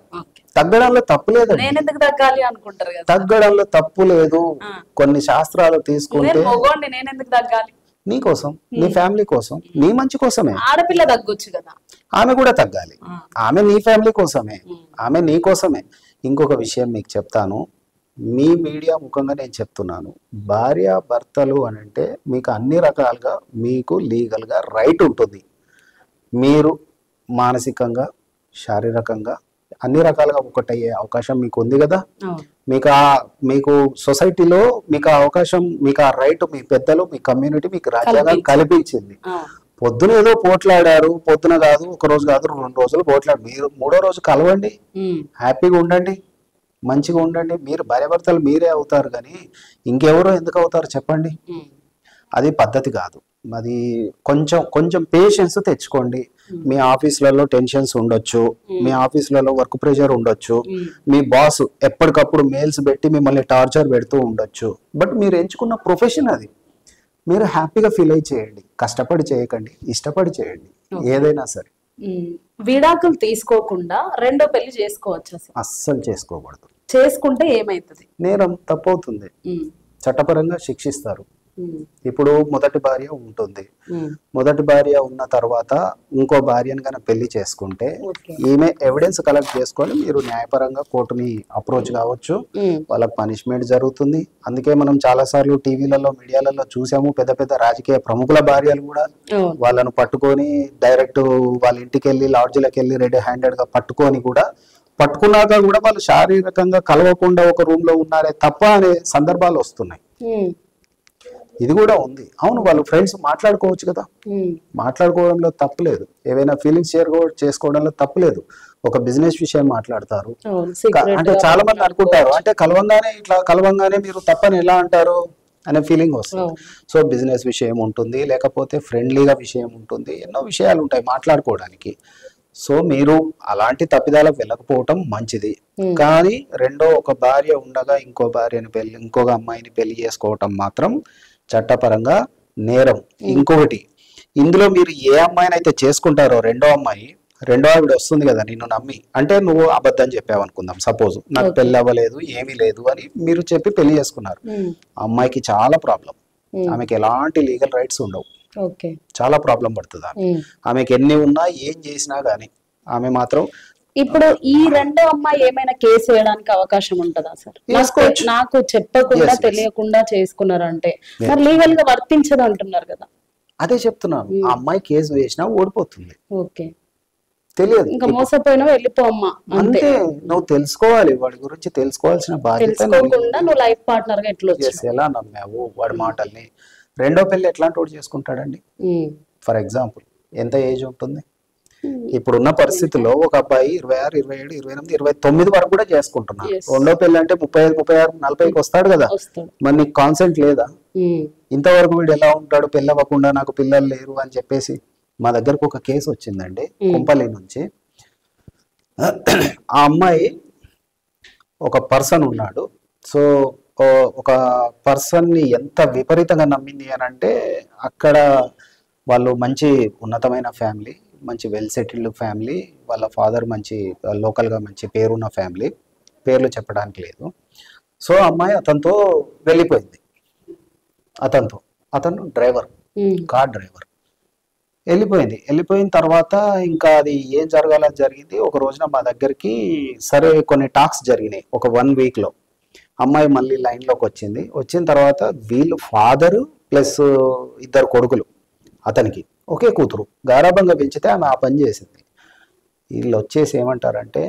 [SPEAKER 2] తగ్గడంలో తప్పు లేదు,
[SPEAKER 1] నేను ఎందుకు తగ్గాలి అనుకుంటారు కదా,
[SPEAKER 2] తగ్గడంలో తప్పు లేదు. కొన్ని శాస్త్రాలు తీసుకుంటే
[SPEAKER 1] నేను ఎందుకు తగ్గాలి,
[SPEAKER 2] నీ కోసం, నీ ఫ్యామిలీ కోసం, నీ మంచి కోసమే.
[SPEAKER 1] ఆడపిల్ల తగ్గొచ్చు కదా,
[SPEAKER 2] ఆమె కూడా తగ్గాలి. ఆమె నీ ఫ్యామిలీ కోసమే, ఆమె నీ కోసమే. ఇంకొక విషయం మీకు చెప్తాను, మీ మీడియా ముఖంగా నేను చెప్తున్నాను, భార్య భర్తలు అని అంటే మీకు అన్ని రకాలుగా మీకు లీగల్గా రైట్ ఉంటుంది. మీరు మానసికంగా శారీరకంగా అన్ని రకాలుగా ఒకటయ్యే అవకాశం మీకు ఉంది కదా. మీకు సొసైటీలో మీకు అవకాశం, మీకు ఆ రైట్ మీ పెద్దలు, మీ కమ్యూనిటీ, మీకు రాజ్యాంగం కల్పించింది. పొద్దున ఏదో పోట్లాడారు, పొద్దున కాదు, 1 రోజు కాదు, 2 రోజులు పోట్లాడు, మీరు 3వ రోజు కలవండి, హ్యాపీగా ఉండండి. మంచిగా ఉండండి. మీరు భార్యాభర్తలు మీరే అవుతారు కానీ ఇంకెవరో ఎందుకు అవుతారు చెప్పండి? అది పద్ధతి కాదు. అది కొంచెం కొంచెం పేషెన్స్ తెచ్చుకోండి. మీ ఆఫీసులలో టెన్షన్స్ ఉండొచ్చు, మీ ఆఫీసులలో వర్క్ ప్రెషర్ ఉండొచ్చు, మీ బాస్ ఎప్పటికప్పుడు మెయిల్స్ పెట్టి మిమ్మల్ని టార్చర్ పెడుతూ ఉండొచ్చు. బట్ మీరు ఎంచుకున్న ప్రొఫెషన్ అది. మీరు హ్యాపీగా ఫీల్ అయి చేయండి. కష్టపడి చేయకండి, ఇష్టపడి చేయండి ఏదైనా సరే.
[SPEAKER 1] విడాకులు తీసుకోకుండా రెండో పెళ్లి చేసుకోవచ్చు?
[SPEAKER 2] అస్సలు చేసుకోకూడదు.
[SPEAKER 1] చేసుకుంటే ఏమైతుంది?
[SPEAKER 2] నేరం తప్పవుతుంది, చట్టపరంగా శిక్షిస్తారు. ఇప్పుడు మొదటి భార్య ఉంటుంది, మొదటి భార్య ఉన్న తర్వాత ఇంకో భార్యను కనుక పెళ్లి చేసుకుంటే ఈమె ఎవిడెన్స్ కలెక్ట్ చేసుకొని మీరు న్యాయపరంగా కోర్టుని అప్రోచ్ కావచ్చు, వాళ్ళకి పనిష్మెంట్ జరుగుతుంది. అందుకే మనం చాలా సార్లు టీవీలలో మీడియాలలో చూసాము, పెద్ద పెద్ద రాజకీయ ప్రముఖుల భార్యలు కూడా వాళ్ళను పట్టుకొని డైరెక్ట్ వాళ్ళ ఇంటికి వెళ్ళి లాడ్జిలకు వెళ్ళి రెడీ హ్యాండెడ్ గా పట్టుకొని కూడా పట్టుకున్నాక కూడా వాళ్ళు శారీరకంగా కలవకుండా ఒక రూమ్ లో ఉన్నారే తప్ప అనే సందర్భాలు వస్తున్నాయి. ఇది కూడా ఉంది. అవును, వాళ్ళు ఫ్రెండ్స్ మాట్లాడుకోవచ్చు కదా, మాట్లాడుకోవడంలో తప్పులేదు. ఏవైనా ఫీలింగ్స్ షేర్ చేసుకోవడంలో తప్పులేదు. ఒక బిజినెస్ విషయం మాట్లాడతారు అంటే చాలా మంది అనుకుంటారు అంటే కలవంగానే మీరు తప్పని ఎలా అంటారు అనే ఫీలింగ్ వస్తుంది. సో బిజినెస్ విషయం ఉంటుంది, లేకపోతే ఫ్రెండ్లీగా విషయం ఉంటుంది, ఎన్నో విషయాలు ఉంటాయి మాట్లాడుకోవడానికి. సో మీరు అలాంటి తప్పిదాలకు వెళ్ళకపోవటం మంచిది. కానీ ఒక భార్య ఉండగా ఇంకొక అమ్మాయిని పెళ్లి చేసుకోవటం మాత్రం చట్టపరంగా నేరం. ఇంకొకటి, ఇందులో మీరు ఏ అమ్మాయిని అయితే చేసుకుంటారో రెండో ఆవిడ వస్తుంది కదా నిన్ను నమ్మి, అంటే నువ్వు అబద్ధం చెప్పావు అనుకుందాం, సపోజ్ నాకు పెళ్లి అవ్వలేదు ఏమీ లేదు అని మీరు చెప్పి పెళ్లి చేసుకున్నారు. అమ్మాయికి చాలా ప్రాబ్లం, ఆమెకి ఎలాంటి లీగల్ రైట్స్ ఉండవు, చాలా ప్రాబ్లం పడుతుంది. ఆమెకి ఎన్ని ఉన్నా ఏం చేసినా గానీ ఆమె మాత్రం.
[SPEAKER 1] ఇప్పుడు ఈ రెండో అమ్మాయి ఏమైనా కేసు వేయడానికి అవకాశం ఉంటుందా సార్? నాకు చెప్పకుండా తెలియకుండా చేసుకున్నారంటే మరి లీగల్ గా వర్తించదు అంటున్నారు కదా.
[SPEAKER 2] అదే చెప్తున్నాను, ఆ అమ్మాయి కేసు వేసినా ఓడిపోతుంది.
[SPEAKER 1] ఓకే,
[SPEAKER 2] తెలియదు,
[SPEAKER 1] ఇంకా మోసపోయినా వెళ్ళిపో అమ్మా
[SPEAKER 2] అంతే. నువ్వు తెలుసుకోవాలి, వాడి గురించి తెలుసుకోవాల్సిన బాధ్యత.
[SPEAKER 1] తెలుసుకోకుండా నువ్వు లైఫ్ పార్ట్నర్ గా
[SPEAKER 2] ఎలా నమ్మావు వాడి మాటల్ని? రెండో పెళ్లి ఎట్లాంటి వాడు చేసుకుంటాడండి? ఫర్ ఎగ్జాంపుల్ ఎంత ఏజ్ ఉంటుంది ఇప్పుడున్న పరిస్థితుల్లో? ఒక అబ్బాయి 26, 27, 28, 29 వరకు కూడా చేసుకుంటున్నారు. రెండో పెళ్లి అంటే 35, 36, 40కి వస్తాడు కదా. మరి నీకు కాన్సెంట్ లేదా? ఇంతవరకు వీడు ఎలా ఉంటాడు పెళ్ళి అవ్వకుండా, నాకు పిల్లలు లేరు అని చెప్పేసి? మా దగ్గరకు ఒక కేసు వచ్చిందండి కుంపల్లి నుంచి. ఆ అమ్మాయి ఒక పర్సన్ ఉన్నాడు. సో ఒక పర్సన్ ని ఎంత విపరీతంగా నమ్మింది అని అంటే, అక్కడ వాళ్ళు మంచి ఉన్నతమైన ఫ్యామిలీ, మంచి వెల్ సెటిల్డ్ ఫ్యామిలీ, వాళ్ళ ఫాదర్ మంచి లోకల్గా మంచి పేరున్న ఫ్యామిలీ, పేర్లు చెప్పడానికి లేదు. సో అమ్మాయి అతనితో వెళ్ళిపోయింది. అతను డ్రైవర్, కార్ డ్రైవర్. వెళ్ళిపోయిన తర్వాత ఇంకా అది ఏం జరగాలని జరిగింది. ఒక రోజున మా దగ్గరికి సరే కొన్ని టాక్స్ జరిగినాయి. ఒక 1 week లో అమ్మాయి మళ్ళీ లైన్లోకి వచ్చింది. వచ్చిన తర్వాత వీళ్ళు ఫాదరు ప్లస్ 2 కొడుకులు, అతనికి ఒకే కూతురు, గారాబంగా పెంచితే ఆమె ఆ పని చేసింది. వీళ్ళు వచ్చేసి ఏమంటారంటే,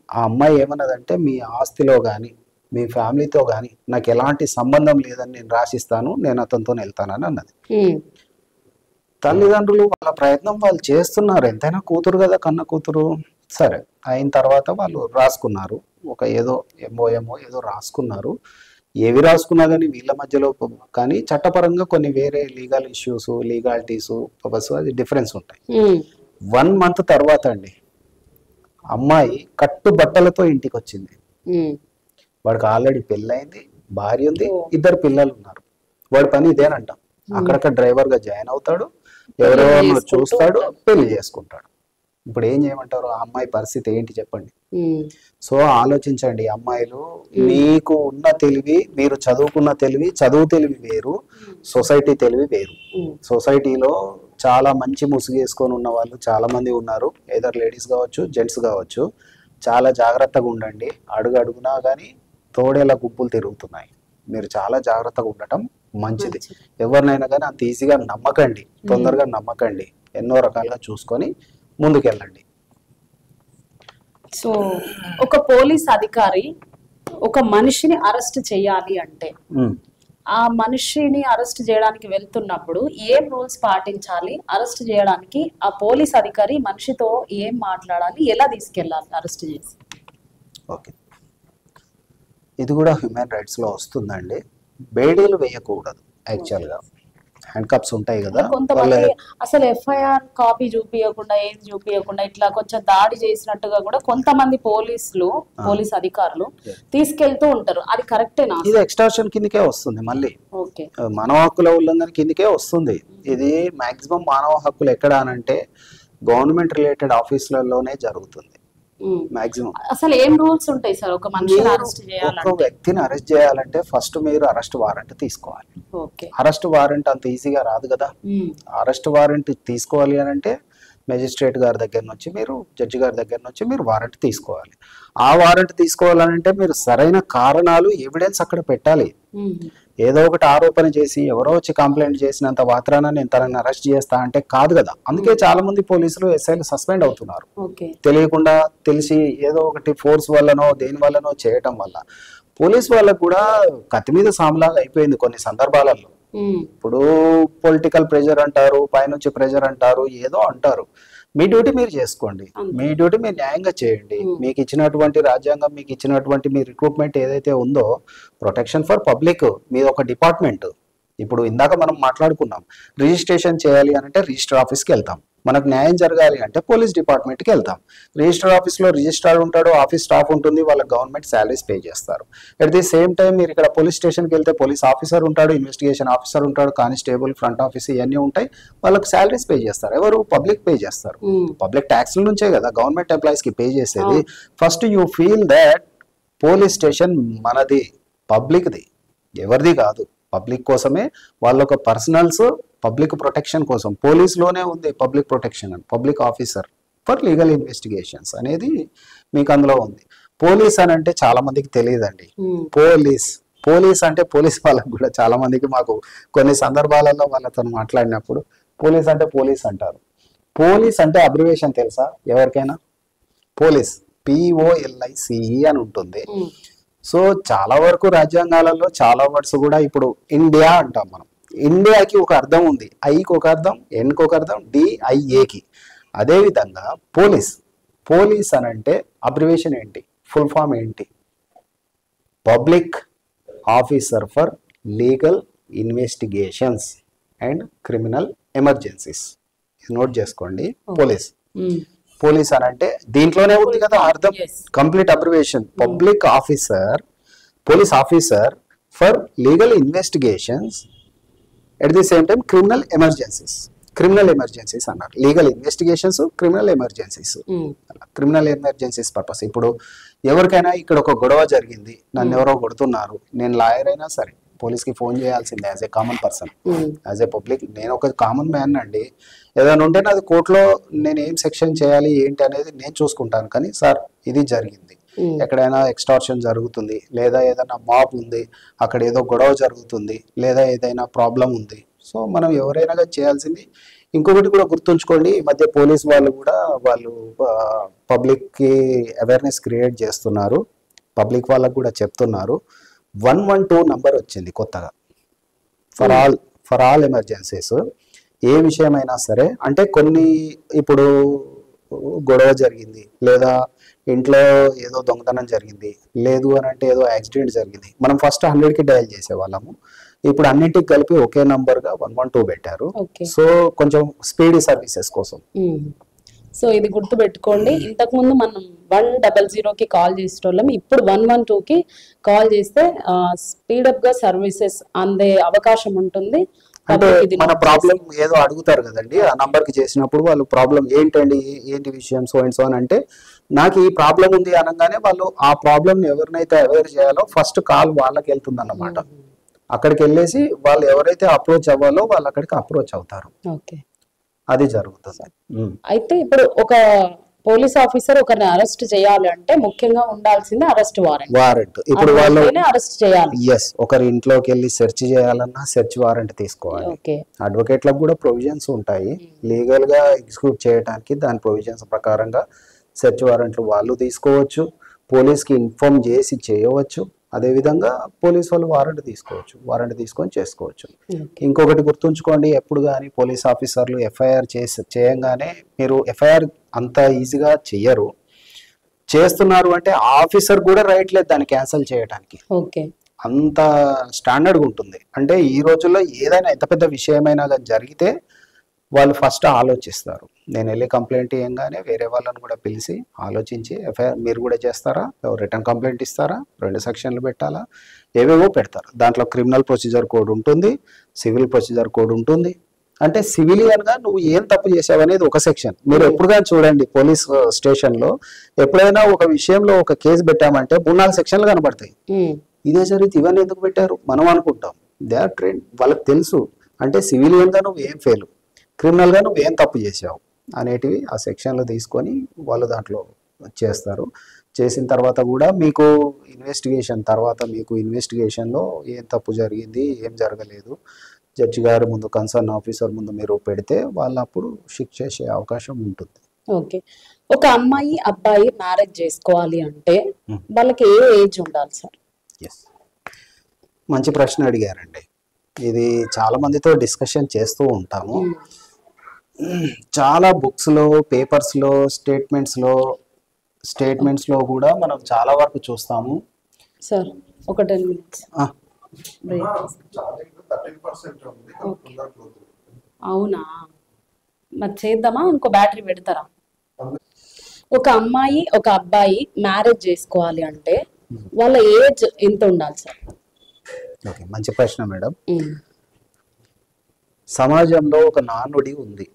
[SPEAKER 2] ఆ అమ్మాయి ఏమన్నదంటే, మీ ఆస్తిలో కానీ మీ ఫ్యామిలీతో కానీ నాకు ఎలాంటి సంబంధం లేదని నేను రాసిస్తాను, నేను అతనితో వెళ్తానని అన్నది. తల్లిదండ్రులు వాళ్ళ ప్రయత్నం వాళ్ళు చేస్తున్నారు, ఎంతైనా కూతురు కదా, కన్న కూతురు. సరే అయిన తర్వాత వాళ్ళు రాసుకున్నారు, ఒక ఏదో ఎంఓ ఏదో రాసుకున్నారు. ఏవి రాసుకున్నా కానీ వీళ్ళ మధ్యలో కానీ చట్టపరంగా కొన్ని వేరే లీగల్ ఇష్యూస్, లీగాలిటీస్, అది డిఫరెన్స్ ఉంటాయి. 1 month తర్వాత అండి అమ్మాయి కట్టు బట్టలతో ఇంటికి వచ్చింది. వాడికి ఆల్రెడీ పెళ్ళయింది, భార్య ఉంది, 2 పిల్లలు ఉన్నారు. వాడి పని ఇదేనంట, అక్కడక్కడ డ్రైవర్ గా జాయిన్ అవుతాడు, ఎవరెవరినో చూస్తాడు, పెళ్లి చేసుకుంటాడు. ఇప్పుడు ఏం చేయమంటారు? ఆ అమ్మాయి పరిస్థితి ఏంటి చెప్పండి. సో ఆలోచించండి అమ్మాయిలు, మీకు ఉన్న తెలివి, మీరు చదువుకున్న తెలివి, చదువు తెలివి వేరు, సొసైటీ తెలివి వేరు. సొసైటీలో చాలా మంచి ముసుగేసుకొని ఉన్న వాళ్ళు చాలా మంది ఉన్నారు, ఏదర్ లేడీస్ కావచ్చు, జెంట్స్ కావచ్చు. చాలా జాగ్రత్తగా ఉండండి. అడుగునా కానీ తోడేలా గుంపులు తిరుగుతున్నాయి. మీరు చాలా జాగ్రత్తగా ఉండటం మంచిది. ఎవరినైనా కానీ అంత ఈజీగా నమ్మకండి, తొందరగా నమ్మకండి. ఎన్నో రకాలుగా చూసుకొని ముందుకెళ్ళండి.
[SPEAKER 1] సో ఒక పోలీస్ అధికారి ఒక మనిషిని అరెస్ట్ చేయాలి అంటే, ఆ మనిషిని అరెస్ట్ చేయడానికి వెళ్తున్నప్పుడు ఏం రూల్స్ పాటించాలి? అరెస్ట్ చేయడానికి ఆ పోలీస్ అధికారి మనిషితో ఏం మాట్లాడాలి? ఎలా తీసుకెళ్ళాలి అరెస్ట్ చేసి?
[SPEAKER 2] ఓకే, ఇది కూడా హ్యూమన్ రైట్స్ లో వస్తుందండి. బేడీలు వేయకూడదు యాక్చువల్గా. హ్యాండ్ కప్స్ ఉంటాయి కదా,
[SPEAKER 1] కొంతమంది అసలు ఎఫ్ఐఆర్ కాపీ చూపించకుండా ఏది చూపించకుండా ఇట్లా కొంచెం దాడి చేసినట్టుగా కూడా కొంతమంది పోలీస్ అధికారులు తీసుకెళ్తూ ఉంటారు. అది కరెక్టేనా?
[SPEAKER 2] ఇది ఎక్స్టార్షన్ కిందకే వస్తుంది, మళ్ళీ
[SPEAKER 1] ఓకే
[SPEAKER 2] మానవ హక్కుల ఉల్లంఘన కిందకే వస్తుంది. ఇది మాక్సిమం మానవ హక్కులు ఎక్కడ అనంటే గవర్నమెంట్ రిలేటెడ్ ఆఫీసులలోనే జరుగుతుంది మాక్సిమం.
[SPEAKER 1] అసలు ఏం రూల్స్ ఉంటాయి సార్ ఒక మనిషిని అరెస్ట్ చేయాలంటే?
[SPEAKER 2] ఒక వ్యక్తిని అరెస్ట్ చేయాలంటే ఫస్ట్ మీరు అరెస్ట్ వారెంట్ తీసుకోవాలి. అరెస్ట్ వారెంట్ అంత ఈజీగా రాదు కదా. అరెస్ట్ వారెంట్ తీసుకోవాలి అని అంటే మెజిస్ట్రేట్ గారి దగ్గర నుంచి మీరు జడ్జి గారి దగ్గర నుంచి మీరు వారెంట్ తీసుకోవాలి. ఆ వారెంట్ తీసుకోవాలంటే మీరు సరైన కారణాలు ఎవిడెన్స్ అక్కడ పెట్టాలి. ఏదో ఒకటి ఆరోపణ చేసి ఎవరో వచ్చి కంప్లైంట్ చేసినంత మాత్రాన నేను తనని అరెస్ట్ చేస్తా అంటే కాదు కదా. అందుకే చాలా మంది పోలీసులు ఎస్ఐలు సస్పెండ్ అవుతున్నారు తెలియకుండా, తెలిసి ఏదో ఒకటి ఫోర్స్ వల్లనో దేని వల్లనో చేయటం వల్ల. పోలీస్ వాళ్ళకు కూడా కత్తి మీద సాములాగా అయిపోయింది కొన్ని సందర్భాలలో. ఇప్పుడు పొలిటికల్ ప్రెషర్ అంటారు, పైనుంచి ప్రెషర్ అంటారు, ఏదో అంటారు. మీ డ్యూటీ మీరు చేసుకోండి, మీ డ్యూటీ మీరు న్యాయంగా చేయండి. మీకు ఇచ్చినటువంటి రాజ్యాంగం, మీకు ఇచ్చినటువంటి మీ రిక్రూట్మెంట్ ఏదైతే ఉందో ప్రొటెక్షన్ ఫర్ పబ్లిక్ మీ ఒక డిపార్ట్మెంట్. ఇప్పుడు ఇందాక మనం మాట్లాడుకున్నాం, రిజిస్ట్రేషన్ చేయాలి అంటే రిజిస్టర్ ఆఫీస్కి వెళ్తాం, మనకు న్యాయం జరగాలి అంటే పోలీస్ డిపార్ట్మెంట్కి వెళ్తాం. రిజిస్టర్ ఆఫీస్లో రిజిస్ట్రార్ ఉంటాడు, ఆఫీస్ స్టాఫ్ ఉంటుంది, వాళ్ళకి గవర్నమెంట్ శాలరీస్ పే చేస్తారు. అట్ ది సేమ్ టైం మీరు ఇక్కడ పోలీస్ స్టేషన్కి వెళ్తే పోలీస్ ఆఫీసర్ ఉంటాడు, ఇన్వెస్టిగేషన్ ఆఫీసర్ ఉంటాడు, కానిస్టేబుల్, ఫ్రంట్ ఆఫీస్ ఇవన్నీ ఉంటాయి, వాళ్ళకి శాలరీస్ పే చేస్తారు. ఎవరు? పబ్లిక్ పే చేస్తారు. పబ్లిక్ ట్యాక్స్ల నుంచే కదా గవర్నమెంట్ ఎంప్లాయీస్కి పే చేసేది. First you feel that police station మనది, పబ్లిక్ది, ఎవరిది కాదు. పబ్లిక్ కోసమే వాళ్ళ ఒక పర్సనల్స్ పబ్లిక్ ప్రొటెక్షన్ కోసం పోలీస్లోనే ఉంది పబ్లిక్ ప్రొటెక్షన్ అని, public officer for legal investigations అనేది మీకు అందులో ఉంది. పోలీస్ అని అంటే చాలా మందికి తెలియదండి. పోలీస్ అంటే పోలీస్ వాళ్ళకి కూడా చాలా మందికి, మాకు కొన్ని సందర్భాలలో వాళ్ళతో మాట్లాడినప్పుడు పోలీస్ అంటే పోలీస్ అంటారు. పోలీస్ అంటే అబ్రివేషన్ తెలుసా ఎవరికైనా? పోలీస్ POLICE అని ఉంటుంది. సో చాలా వరకు రాజ్యాంగాలలో చాలా వర్డ్స్ కూడా ఇప్పుడు ఇండియా అంటాం మనం. ఇండియాకి ఒక అర్థం ఉంది, ఐకి ఒక అర్థం, ఎన్కి ఒక అర్థం, DIAకి. అదేవిధంగా పోలీస్ అని అంటే అబ్రివేషన్ ఏంటి, ఫుల్ ఫామ్ ఏంటి? Public officer for legal investigations and criminal emergencies. Note చేసుకోండి. పోలీస్ అని అంటే దీంట్లోనే ఉంది కదా అర్థం, complete abbreviation. Public officer, police officer for legal investigations at the same time criminal emergencies అన్నారు. Legal investigations, criminal emergencies purpose. ఇప్పుడు ఎవరికైనా ఇక్కడ ఒక గొడవ జరిగింది, నన్ను ఎవరో కొడుతున్నారు, నేను లాయర్ అయినా సరే పోలీస్కి ఫోన్ చేయాల్సిందే as a common person, as a public. నేను ఒక కామన్ మ్యాన్ అండి. ఏదైనా ఉంటే నాది కోర్టులో నేను ఏం సెక్షన్ చేయాలి ఏంటి అనేది నేను చూసుకుంటాను. కానీ సార్ ఇది జరిగింది, ఎక్కడైనా ఎక్స్టార్షన్ జరుగుతుంది, లేదా ఏదైనా మాబ్ ఉంది, అక్కడ ఏదో గొడవ జరుగుతుంది, లేదా ఏదైనా ప్రాబ్లం ఉంది. సో మనం ఎవరైనా చేయాల్సింది. ఇంకొకటి కూడా గుర్తుంచుకోండి, ఈ మధ్య పోలీస్ వాళ్ళు కూడా పబ్లిక్కి అవేర్నెస్ క్రియేట్ చేస్తున్నారు, పబ్లిక్ వాళ్ళకు కూడా చెప్తున్నారు. 112 నంబర్ వచ్చింది కొత్తగా ఫర్ ఆల్ ఎమర్జెన్సీస్. ఏ విషయమైనా సరే, అంటే కొన్ని ఇప్పుడు గొడవ జరిగింది, లేదా ఇంట్లో ఏదో దొంగతనం జరిగింది, లేదు అని అంటే ఏదో యాక్సిడెంట్ జరిగింది, మనం ఫస్ట్ 100కి డయల్ చేసేవాళ్ళము. ఇప్పుడు అన్నింటికి కలిపి ఒకే నంబర్ గా 112 పెట్టారు. సో కొంచెం స్పీడీ సర్వీసెస్ కోసం.
[SPEAKER 1] సో ఇది గుర్తు పెట్టుకోండి. ఇంతకు ముందు మనం 100కి కాల్ చేసేటోళ్ళం, ఇప్పుడు 112కి కాల్ చేస్తే స్పీడప్ గా సర్వీసెస్ అందే అవకాశం ఉంటుంది.
[SPEAKER 2] అంటే మన ప్రాబ్లం ఏదో అడుగుతారు కదండి, ఆ నంబర్ కి చేసినప్పుడు వాళ్ళు ప్రాబ్లం ఏంటండి, ఏంటి విషయం, సో అండ్ సో అని అంటే నాకు ఈ ప్రాబ్లం ఉంది అనగానే వాళ్ళు ఆ ప్రాబ్లం ఎవరినైతే అవేర్ చేయాలో ఫస్ట్ కాల్ వాళ్ళకి వెళ్తుంది అన్నమాట. అక్కడికి వెళ్ళేసి వాళ్ళు ఎవరైతే అప్రోచ్ అవ్వాలో వాళ్ళు అక్కడికి అప్రోచ్ అవుతారు. అది జరుగుతుంది.
[SPEAKER 1] అయితే ఇప్పుడు ఒక పోలీస్ ఆఫీసర్ ఒకరిని అరెస్ట్ చేయాలి అంటే ముఖ్యంగా ఉండాల్సింది అరెస్ట్ వారెంట్. ఇప్పుడు వాళ్ళు అరెస్ట్ చేయాలి.
[SPEAKER 2] ఒకరి ఇంట్లోకి వెళ్ళి సెర్చ్ చేయాలన్నా సెర్చ్ వారెంట్ తీసుకోవాలి. అడ్వకేట్లకు కూడా ప్రొవిజన్స్ ఉంటాయి లీగల్ గా ఎగ్జిక్యూట్ చేయడానికి. దాని ప్రొవిజన్స్ ప్రకారంగా సెర్చ్ వారెంట్లు వాళ్ళు తీసుకోవచ్చు, పోలీస్కి ఇన్ఫార్మ్ చేసి చేయవచ్చు. అదేవిధంగా పోలీస్ వాళ్ళు వారెంట్ తీసుకోవచ్చు, వారెంట్ తీసుకొని చేసుకోవచ్చు. ఇంకొకటి గుర్తుంచుకోండి, ఎప్పుడు కానీ పోలీస్ ఆఫీసర్లు ఎఫ్ఐఆర్ చేయంగానే మీరు ఎఫ్ఐఆర్ అంత ఈజీగా చెయ్యరు. చేస్తున్నారు అంటే ఆఫీసర్ కూడా రైట్ లేదు దాన్ని క్యాన్సిల్ చేయడానికి.
[SPEAKER 1] ఓకే.
[SPEAKER 2] అంత స్టాండర్డ్గా ఉంటుంది. అంటే ఈ రోజుల్లో ఏదైనా ఎంత పెద్ద విషయమైనా కానీ జరిగితే వాళ్ళు ఫస్ట్ ఆలోచిస్తారు. నేను వెళ్ళి కంప్లైంట్ ఇవ్వగానే వేరే వాళ్ళని కూడా పిలిచి ఆలోచించి ఎఫ్ఐఆర్ మీరు కూడా చేస్తారా, రిటర్న్ కంప్లైంట్ ఇస్తారా, 2 సెక్షన్లు పెట్టాలా, ఏవేవో పెడతారు. దాంట్లో క్రిమినల్ ప్రొసీజర్ కోడ్ ఉంటుంది, సివిల్ ప్రొసీజర్ కోడ్ ఉంటుంది. అంటే సివిలియన్గా నువ్వు ఏం తప్పు చేసావు అనేది ఒక సెక్షన్. మీరు ఎప్పుడు కానీ చూడండి పోలీస్ స్టేషన్లో ఎప్పుడైనా ఒక విషయంలో ఒక కేసు పెట్టామంటే 3-4 సెక్షన్లు కనబడతాయి. ఇదే జరిగితే ఇవన్నీ ఎందుకు పెట్టారు మనం అనుకుంటాం. దే ఆర్ ట్రైన్, వాళ్ళకి తెలుసు. అంటే సివిలియన్గా నువ్వు ఏం ఫెయిల్, క్రిమినల్గా నువ్వు ఏం తప్పు చేసావు అనేటివి ఆ సెక్షన్లో తీసుకొని వాళ్ళు దాంట్లో చేస్తారు. చేసిన తర్వాత కూడా మీకు ఇన్వెస్టిగేషన్ తర్వాత మీకు ఇన్వెస్టిగేషన్లో ఏం తప్పు జరిగింది ఏం జరగలేదు జడ్జి గారి ముందు కన్సర్న్ ఆఫీసర్ ముందు మీరు పెడితే వాళ్ళు అప్పుడు శిక్ష చేసే అవకాశం ఉంటుంది.
[SPEAKER 1] ఓకే. ఒక అమ్మాయి అబ్బాయి మ్యారేజ్ చేసుకోవాలి అంటే వాళ్ళకి ఏ ఏజ్ ఉండాలి సార్?
[SPEAKER 2] ఎస్, మంచి ప్రశ్న అడిగారండి. ఇది చాలా మందితో డిస్కషన్ చేస్తూ ఉంటాము. చాలా బుక్స్లో పేపర్స్లో స్టేట్మెంట్స్లో కూడా మనం చాలా వరకు చూస్తాము.
[SPEAKER 1] సార్ ఒక 10 minutes. అవునా, మరి చేద్దామా, ఇంకో బ్యాటరీ పెడతారా? ఒక అమ్మాయి ఒక అబ్బాయి మ్యారేజ్ చేసుకోవాలి అంటే వాళ్ళ ఏజ్ ఎంత ఉండాలి సార్?
[SPEAKER 2] ఓకే, మంచి ప్రశ్న మేడం. సమాజంలో ఒక నానుడి ఉంది.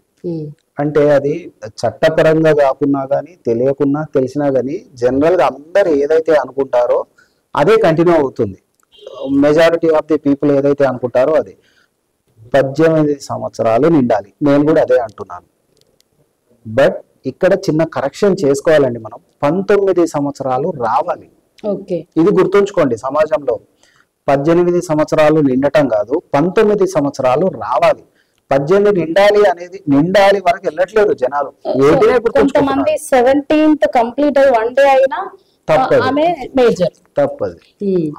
[SPEAKER 2] అంటే అది చట్టపరంగా కాకున్నా కానీ తెలియకున్నా తెలిసినా కానీ జనరల్గా అందరు ఏదైతే అనుకుంటారో అదే కంటిన్యూ అవుతుంది. మెజారిటీ ఆఫ్ ది పీపుల్ ఏదైతే అనుకుంటారో అది 18 సంవత్సరాలు నిండాలి. నేను కూడా అదే అంటున్నాను. బట్ ఇక్కడ చిన్న కరెక్షన్ చేసుకోవాలండి. మనం 19 సంవత్సరాలు రావాలి. ఇది గుర్తుంచుకోండి. సమాజంలో 18 సంవత్సరాలు నిండటం కాదు, 19 సంవత్సరాలు రావాలి. 18 నిండాలి అనేది నిండాలి వరకు వెళ్ళట్లేదు జనాలు.
[SPEAKER 1] కొంతమంది 17th కంప్లీట్ అయ్యి 1 డే అయినా
[SPEAKER 2] తప్పది.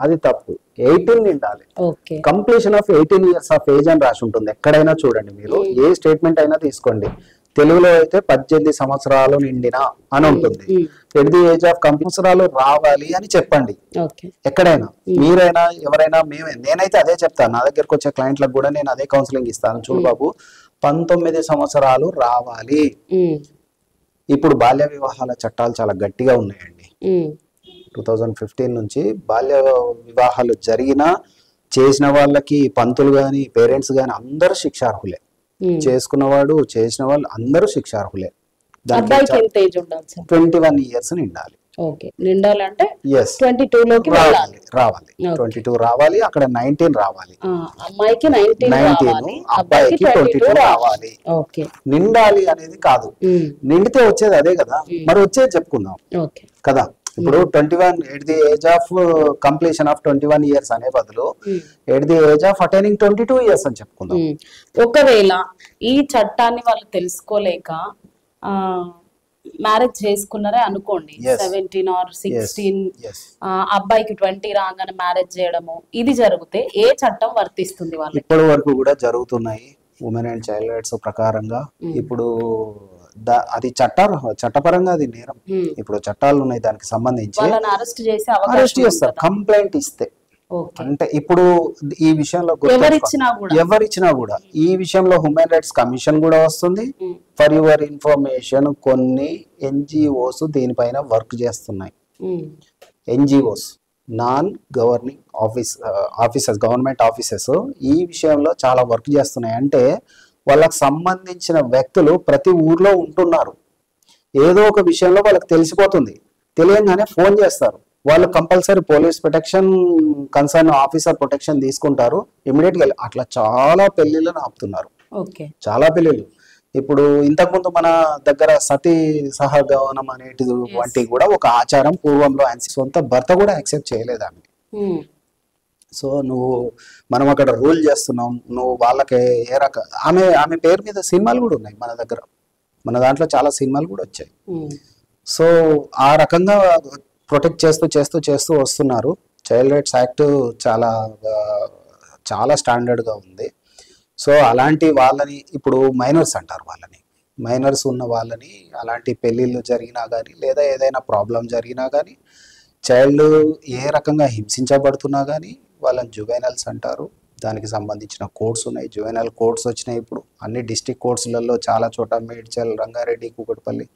[SPEAKER 2] అది తప్పు. 18 నిండాలి. Completion of 18 years of age అని రాసి ఉంటుంది. ఎక్కడైనా చూడండి, మీరు ఏ స్టేట్మెంట్ అయినా తీసుకోండి. తెలుగులో అయితే 18 సంవత్సరాలు నిండిన అని ఉంటుంది. ఎట్ ది ఏజ్ ఆఫ్ సంవత్సరాలు రావాలి అని చెప్పండి. ఎక్కడైనా మీరైనా ఎవరైనా నేనైతే అదే చెప్తాను. నా దగ్గరకు వచ్చే క్లయింట్లకు కూడా నేను అదే కౌన్సిలింగ్ ఇస్తాను. చూడు బాబు, 19 సంవత్సరాలు రావాలి. ఇప్పుడు బాల్య వివాహాల చట్టాలు చాలా గట్టిగా ఉన్నాయండి. 2015 నుంచి బాల్య వివాహాలు జరిగినా చేసిన వాళ్ళకి పంతులు గాని పేరెంట్స్ గాని అందరూ శిక్షార్హులే. చేసుకున్నవాడు చేసిన వాళ్ళు అందరూ శిక్షార్హులే. 21 years నిండాలి.
[SPEAKER 1] నిండాలంటే 22 లోకి రావాలి.
[SPEAKER 2] 22 రావాలి. అక్కడ 19 రావాలి.
[SPEAKER 1] అమ్మాయికి
[SPEAKER 2] 19, అబ్బాయికి 22 రావాలి. నిండాలి అనేది కాదు, నిండితే వచ్చేది అదే కదా. మరి వచ్చేది చెప్పుకుందాం కదా. ఇప్పుడు 21 at the age of completion of 21 years అనే బదులు at the age of attaining 22 years అని చెప్పుకుందాం.
[SPEAKER 1] ఒకవేళ ఈ చట్టాన్ని వాళ్ళు తెలుసుకోలేక మ్యారేజ్ చేసుకున్నారే అనుకోండి, 17 or 16, అబ్బాయికి 20 రాగానే మ్యారేజ్ చేయడము, ఇది జరిగితే ఏ చట్టం వర్తిస్తుంది వాళ్ళకి?
[SPEAKER 2] ఇప్పటి వరకు కూడా జరుగుతున్నాయి ఉమెన్ అండ్ చైల్డ్ రైట్స్ ప్రకారంగా. ఇప్పుడు అది చట్టపరంగా అది నేరం. ఇప్పుడు చట్టాలు ఉన్నాయి దానికి సంబంధించి. అరెస్ట్ చేస్తారు కంప్లైంట్ ఇస్తే. అంటే ఇప్పుడు ఈ విషయంలో ఎవరిచ్చినా కూడా ఈ విషయంలో హ్యూమన్ రైట్స్ కమిషన్ కూడా వస్తుంది. ఫర్ యువర్ ఇన్ఫర్మేషన్, కొన్ని NGOs దీనిపైన వర్క్ చేస్తున్నాయి. NGOs, non governing offices, government offices ఈ విషయంలో చాలా వర్క్ చేస్తున్నాయి. అంటే వాళ్ళకి సంబంధించిన వ్యక్తులు ప్రతి ఊర్లో ఉంటున్నారు. ఏదో ఒక విషయంలో వాళ్ళకి తెలిసిపోతుంది. తెలియగానే ఫోన్ చేస్తారు. వాళ్ళు compulsory police protection, concern officer protection తీసుకుంటారు. ఇమీడియట్ గా అట్లా చాలా పెళ్లిళ్ళను ఆపుతున్నారు. చాలా పెళ్లిళ్ళు. ఇప్పుడు ఇంతకుముందు మన దగ్గర సతీ సహగమనం అనేటిది వంటి కూడా ఒక ఆచారం పూర్వంలో. ఆయన సొంత భర్త కూడా యాక్సెప్ట్ చేయలేదు ఆమె. సో మనం అక్కడ రూల్ చేస్తున్నాం, నువ్వు వాళ్ళకి ఏ ఆమె పేరు మీద సినిమాలు కూడా ఉన్నాయి మన దగ్గర. మన దాంట్లో చాలా సినిమాలు కూడా వచ్చాయి. సో ఆ రకంగా ప్రొటెక్ట్ చేస్తూ వస్తున్నారు. చైల్డ్ రైట్స్ యాక్ట్ చాలా స్టాండర్డ్గా ఉంది. సో అలాంటి వాళ్ళని ఇప్పుడు మైనర్స్ అంటారు వాళ్ళని. మైనర్స్ ఉన్న వాళ్ళని అలాంటి పెళ్ళిళ్ళు జరిగినా కానీ లేదా ఏదైనా ప్రాబ్లం జరిగినా కానీ చైల్డ్ ఏ రకంగా హింసించబడుతున్నా కానీ వాళ్ళని జువెనల్స్ అంటారు. దానికి సంబంధించిన కోడ్స్ ఉన్నాయి, జువెనల్ కోడ్స్ వచ్చినాయి. ఇప్పుడు అన్ని డిస్ట్రిక్ట్ కోర్ట్స్లలో చాలా చోట మేడ్చల్, రంగారెడ్డి, కూకట్పల్లి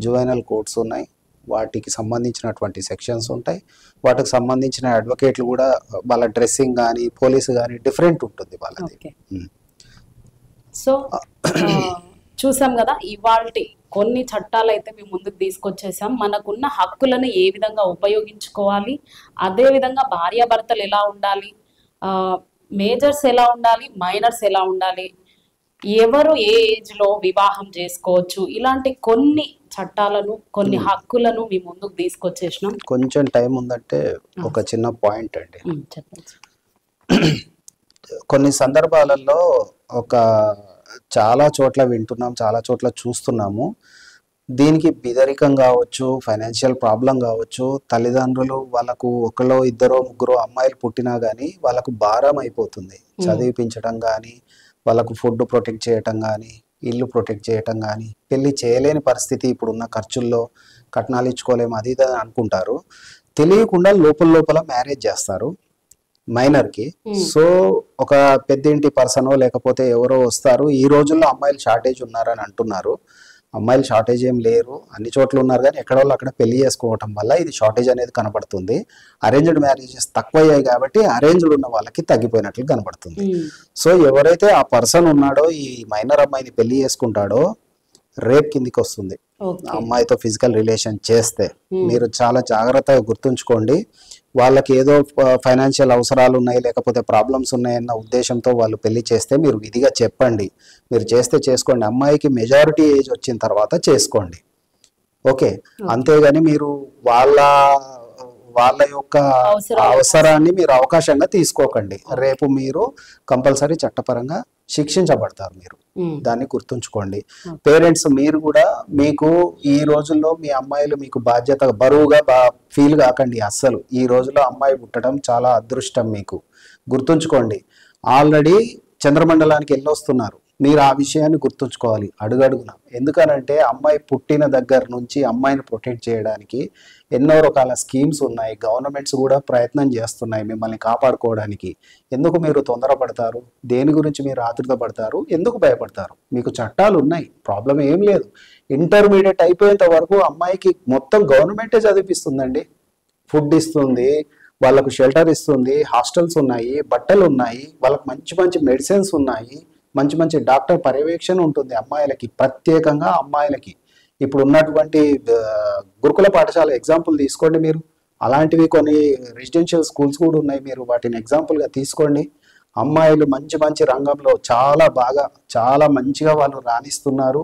[SPEAKER 2] జువెనల్ కోడ్స్ ఉన్నాయి. వాటికి సంబంధించినటువంటి సెక్షన్స్ ఉంటాయి. వాటికి సంబంధించిన అడ్వకేట్లు కూడా వాళ్ళ డ్రెస్సింగ్ కానీ పోలీసు కానీ డిఫరెంట్ ఉంటుంది వాళ్ళది.
[SPEAKER 1] సో చూసాం కదా, ఇవాల్టి కొన్ని చట్టాలు అయితే మేము ముందుకు తీసుకొచ్చేసాం. మనకున్న హక్కులను ఏ విధంగా ఉపయోగించుకోవాలి, అదే విధంగా భార్యాభర్తలు ఎలా ఉండాలి, మేజర్స్ ఎలా ఉండాలి, మైనర్స్ ఎలా ఉండాలి, ఎవరు ఏ ఏజ్ లో వివాహం చేసుకోవచ్చు, ఇలాంటి కొన్ని చట్టాలను కొన్ని హక్కులను మీ ముందుకు తీసుకొచ్చేసినాం.
[SPEAKER 2] కొంచెం టైం ఉందంటే ఒక చిన్న పాయింట్ అండి.
[SPEAKER 1] చెప్పండి.
[SPEAKER 2] కొన్ని సందర్భాలలో చాలా చోట్ల వింటున్నాం, చాలా చోట్ల చూస్తున్నాము. దీనికి బిదరికం కావచ్చు, ఫైనాన్షియల్ ప్రాబ్లం కావచ్చు, తల్లిదండ్రులు వాళ్ళకు ఒకలో ఇద్దరో ముగ్గురో అమ్మాయిలు పుట్టినా కానీ వాళ్ళకు భారం అయిపోతుంది. చదివించడం కానీ, వాళ్ళకు ఫుడ్ ప్రొటెక్ట్ చేయటం కానీ, ఇల్లు ప్రొటెక్ట్ చేయటం కానీ, పెళ్లి చేయలేని పరిస్థితి, ఇప్పుడున్న ఖర్చుల్లో కట్నాలు ఇచ్చుకోలేము అది ఇది అనుకుంటారు. తెలియకుండా లోపల మ్యారేజ్ చేస్తారు మైనర్కి. సో ఒక పెద్దింటి పర్సనో లేకపోతే ఎవరో వస్తారు. ఈ రోజుల్లో అమ్మాయిలు షార్టేజ్ ఉన్నారని అంటున్నారు. అమ్మాయిలు షార్టేజ్ ఏం లేరు, అన్ని చోట్ల ఉన్నారు. కానీ ఎక్కడ వాళ్ళు అక్కడ పెళ్లి చేసుకోవటం వల్ల ఇది షార్టేజ్ అనేది కనబడుతుంది. అరేంజ్డ్ మ్యారేజెస్ తక్కువయ్యాయి కాబట్టి అరేంజ్డ్ ఉన్న వాళ్ళకి తగ్గిపోయినట్లు కనబడుతుంది. సో ఎవరైతే ఆ పర్సన్ ఉన్నాడో ఈ మైనర్ అమ్మాయిని పెళ్లి చేసుకుంటాడో రేప్ కిందికి వస్తుంది. అమ్మాయితో ఫిజికల్ రిలేషన్ చేస్తే మీరు చాలా జాగ్రత్తగా గుర్తుంచుకోండి. వాళ్ళకి ఏదో ఫైనాన్షియల్ అవసరాలు ఉన్నాయి లేకపోతే ప్రాబ్లమ్స్ ఉన్నాయన్న ఉద్దేశంతో వాళ్ళు పెళ్లి చేస్తే మీరు విధిగా చెప్పండి. మీరు చేస్తే చేసుకోండి, అమ్మాయికి మెజారిటీ ఏజ్ వచ్చిన తర్వాత చేసుకోండి, ఓకే. అంతేగాని మీరు వాళ్ళ యొక్క అవసరాన్ని మీరు అవకాశంగా తీసుకోకండి. రేపు మీరు కంపల్సరీ చట్టపరంగా శిక్షించబడతారు. మీరు దాన్ని గుర్తుంచుకోండి. పేరెంట్స్ మీరు కూడా మీకు ఈ రోజుల్లో మీ అమ్మాయిలు మీకు బాధ్యత బరువుగా ఫీల్ కాకండి అస్సలు. ఈ రోజుల్లో అమ్మాయి పుట్టడం చాలా అదృష్టం మీకు, గుర్తుంచుకోండి. ఆల్రెడీ చంద్రమండలానికి వెళ్ళొస్తున్నారు, మీరు ఆ విషయాన్ని గుర్తుంచుకోవాలి అడుగడుగున. ఎందుకనంటే అమ్మాయి పుట్టిన దగ్గర నుంచి అమ్మాయిని ప్రొటెక్ట్ చేయడానికి ఎన్నో రకాల స్కీమ్స్ ఉన్నాయి. గవర్నమెంట్స్ కూడా ప్రయత్నం చేస్తున్నాయి మిమ్మల్ని కాపాడుకోవడానికి. ఎందుకు మీరు తొందరపడతారు? దేని గురించి మీరు ఆతృత పడతారు? ఎందుకు భయపడతారు? మీకు చట్టాలు ఉన్నాయి, ప్రాబ్లం ఏం లేదు. ఇంటర్మీడియట్ అయిపోయేంత వరకు అమ్మాయికి మొత్తం గవర్నమెంటే చదివిస్తుందండి. ఫుడ్ ఇస్తుంది, వాళ్ళకు షెల్టర్ ఇస్తుంది, హాస్టల్స్ ఉన్నాయి, బట్టలు ఉన్నాయి, వాళ్ళకి మంచి మంచి మెడిసిన్స్ ఉన్నాయి, మంచి మంచి డాక్టర్ పర్యవేక్షణ ఉంటుంది అమ్మాయిలకి, ప్రత్యేకంగా అమ్మాయిలకి. ఇప్పుడు ఉన్నటువంటి గురుకుల పాఠశాల ఎగ్జాంపుల్ తీసుకోండి మీరు. అలాంటివి కొన్ని రెసిడెన్షియల్ స్కూల్స్ కూడా ఉన్నాయి, మీరు వాటిని ఎగ్జాంపుల్గా తీసుకోండి. అమ్మాయిలు మంచి మంచి రంగంలో చాలా బాగా చాలా మంచిగా వాళ్ళు రాణిస్తున్నారు.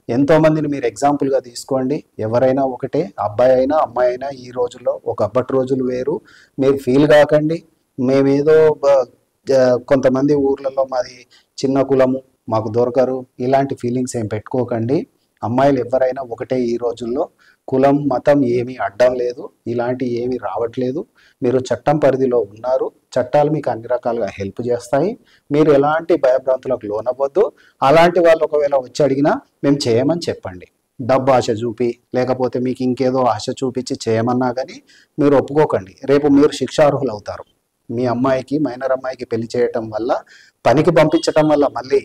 [SPEAKER 2] ఎంతోమందిని మీరు ఎగ్జాంపుల్గా తీసుకోండి. ఎవరైనా ఒకటే, అబ్బాయి అయినా అమ్మాయి అయినా ఈ రోజుల్లో ఒక అప్పటి రోజులు వేరు. మీరు ఫీల్ కాకండి మేమేదో కొంతమంది ఊర్లలో మాది చిన్న కులము మాకు దొరకరు ఇలాంటి ఫీలింగ్స్ ఏం పెట్టుకోకండి. అమ్మాయిలు ఎవరైనా ఒకటే. ఈ రోజుల్లో కులం మతం ఏమీ అడ్డం లేదు, ఇలాంటి ఏమీ రావట్లేదు. మీరు చట్టం పరిధిలో ఉన్నారు, చట్టాలు మీకు అన్ని రకాలుగా హెల్ప్ చేస్తాయి. మీరు ఎలాంటి భయభ్రాంతులకు లోనవ్వద్దు. అలాంటి వాళ్ళు ఒకవేళ వచ్చి అడిగినా మేము చేయమని చెప్పండి. డబ్బు ఆశ చూపి లేకపోతే మీకు ఇంకేదో ఆశ చూపించి చేయమన్నా కానీ మీరు ఒప్పుకోకండి. రేపు మీరు శిక్షార్హులు అవుతారు. మీ అమ్మాయికి మైనర్ అమ్మాయికి పెళ్లి చేయటం వల్ల, పనికి పంపించటం వల్ల, మళ్ళీ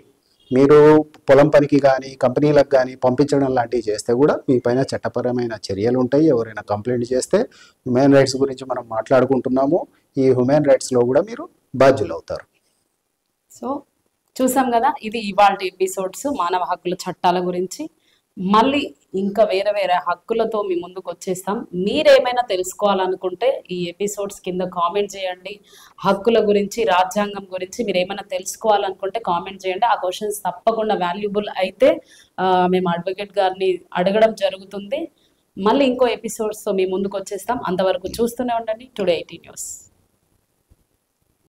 [SPEAKER 2] మీరు పొలం పనికి కానీ కంపెనీలకు కానీ పంపించడం లాంటివి చేస్తే కూడా మీ పైన చట్టపరమైన చర్యలు ఉంటాయి. ఎవరైనా కంప్లైంట్ చేస్తే హ్యూమన్ రైట్స్ గురించి మనం మాట్లాడుకుంటున్నాము, ఈ హ్యూమన్ రైట్స్లో కూడా మీరు బాధ్యులు అవుతారు.
[SPEAKER 1] సో చూసాం కదా, ఇది ఇవాళ ఎపిసోడ్స్ మానవ హక్కుల చట్టాల గురించి. మళ్ళీ ఇంకా వేరే వేరే హక్కులతో మీ ముందుకు వచ్చేస్తాం. మీరేమైనా తెలుసుకోవాలనుకుంటే ఈ ఎపిసోడ్స్ కింద కామెంట్ చేయండి. హక్కుల గురించి, రాజ్యాంగం గురించి మీరు ఏమైనా తెలుసుకోవాలనుకుంటే కామెంట్ చేయండి. ఆ క్వశ్చన్స్ తప్పకుండా వాల్యుబుల్ అయితే మేము అడ్వకేట్ గారిని అడగడం జరుగుతుంది. మళ్ళీ ఇంకో ఎపిసోడ్స్తో మీ ముందుకు వచ్చేస్తాం. అంతవరకు చూస్తూనే ఉండండి టుడే 18 న్యూస్.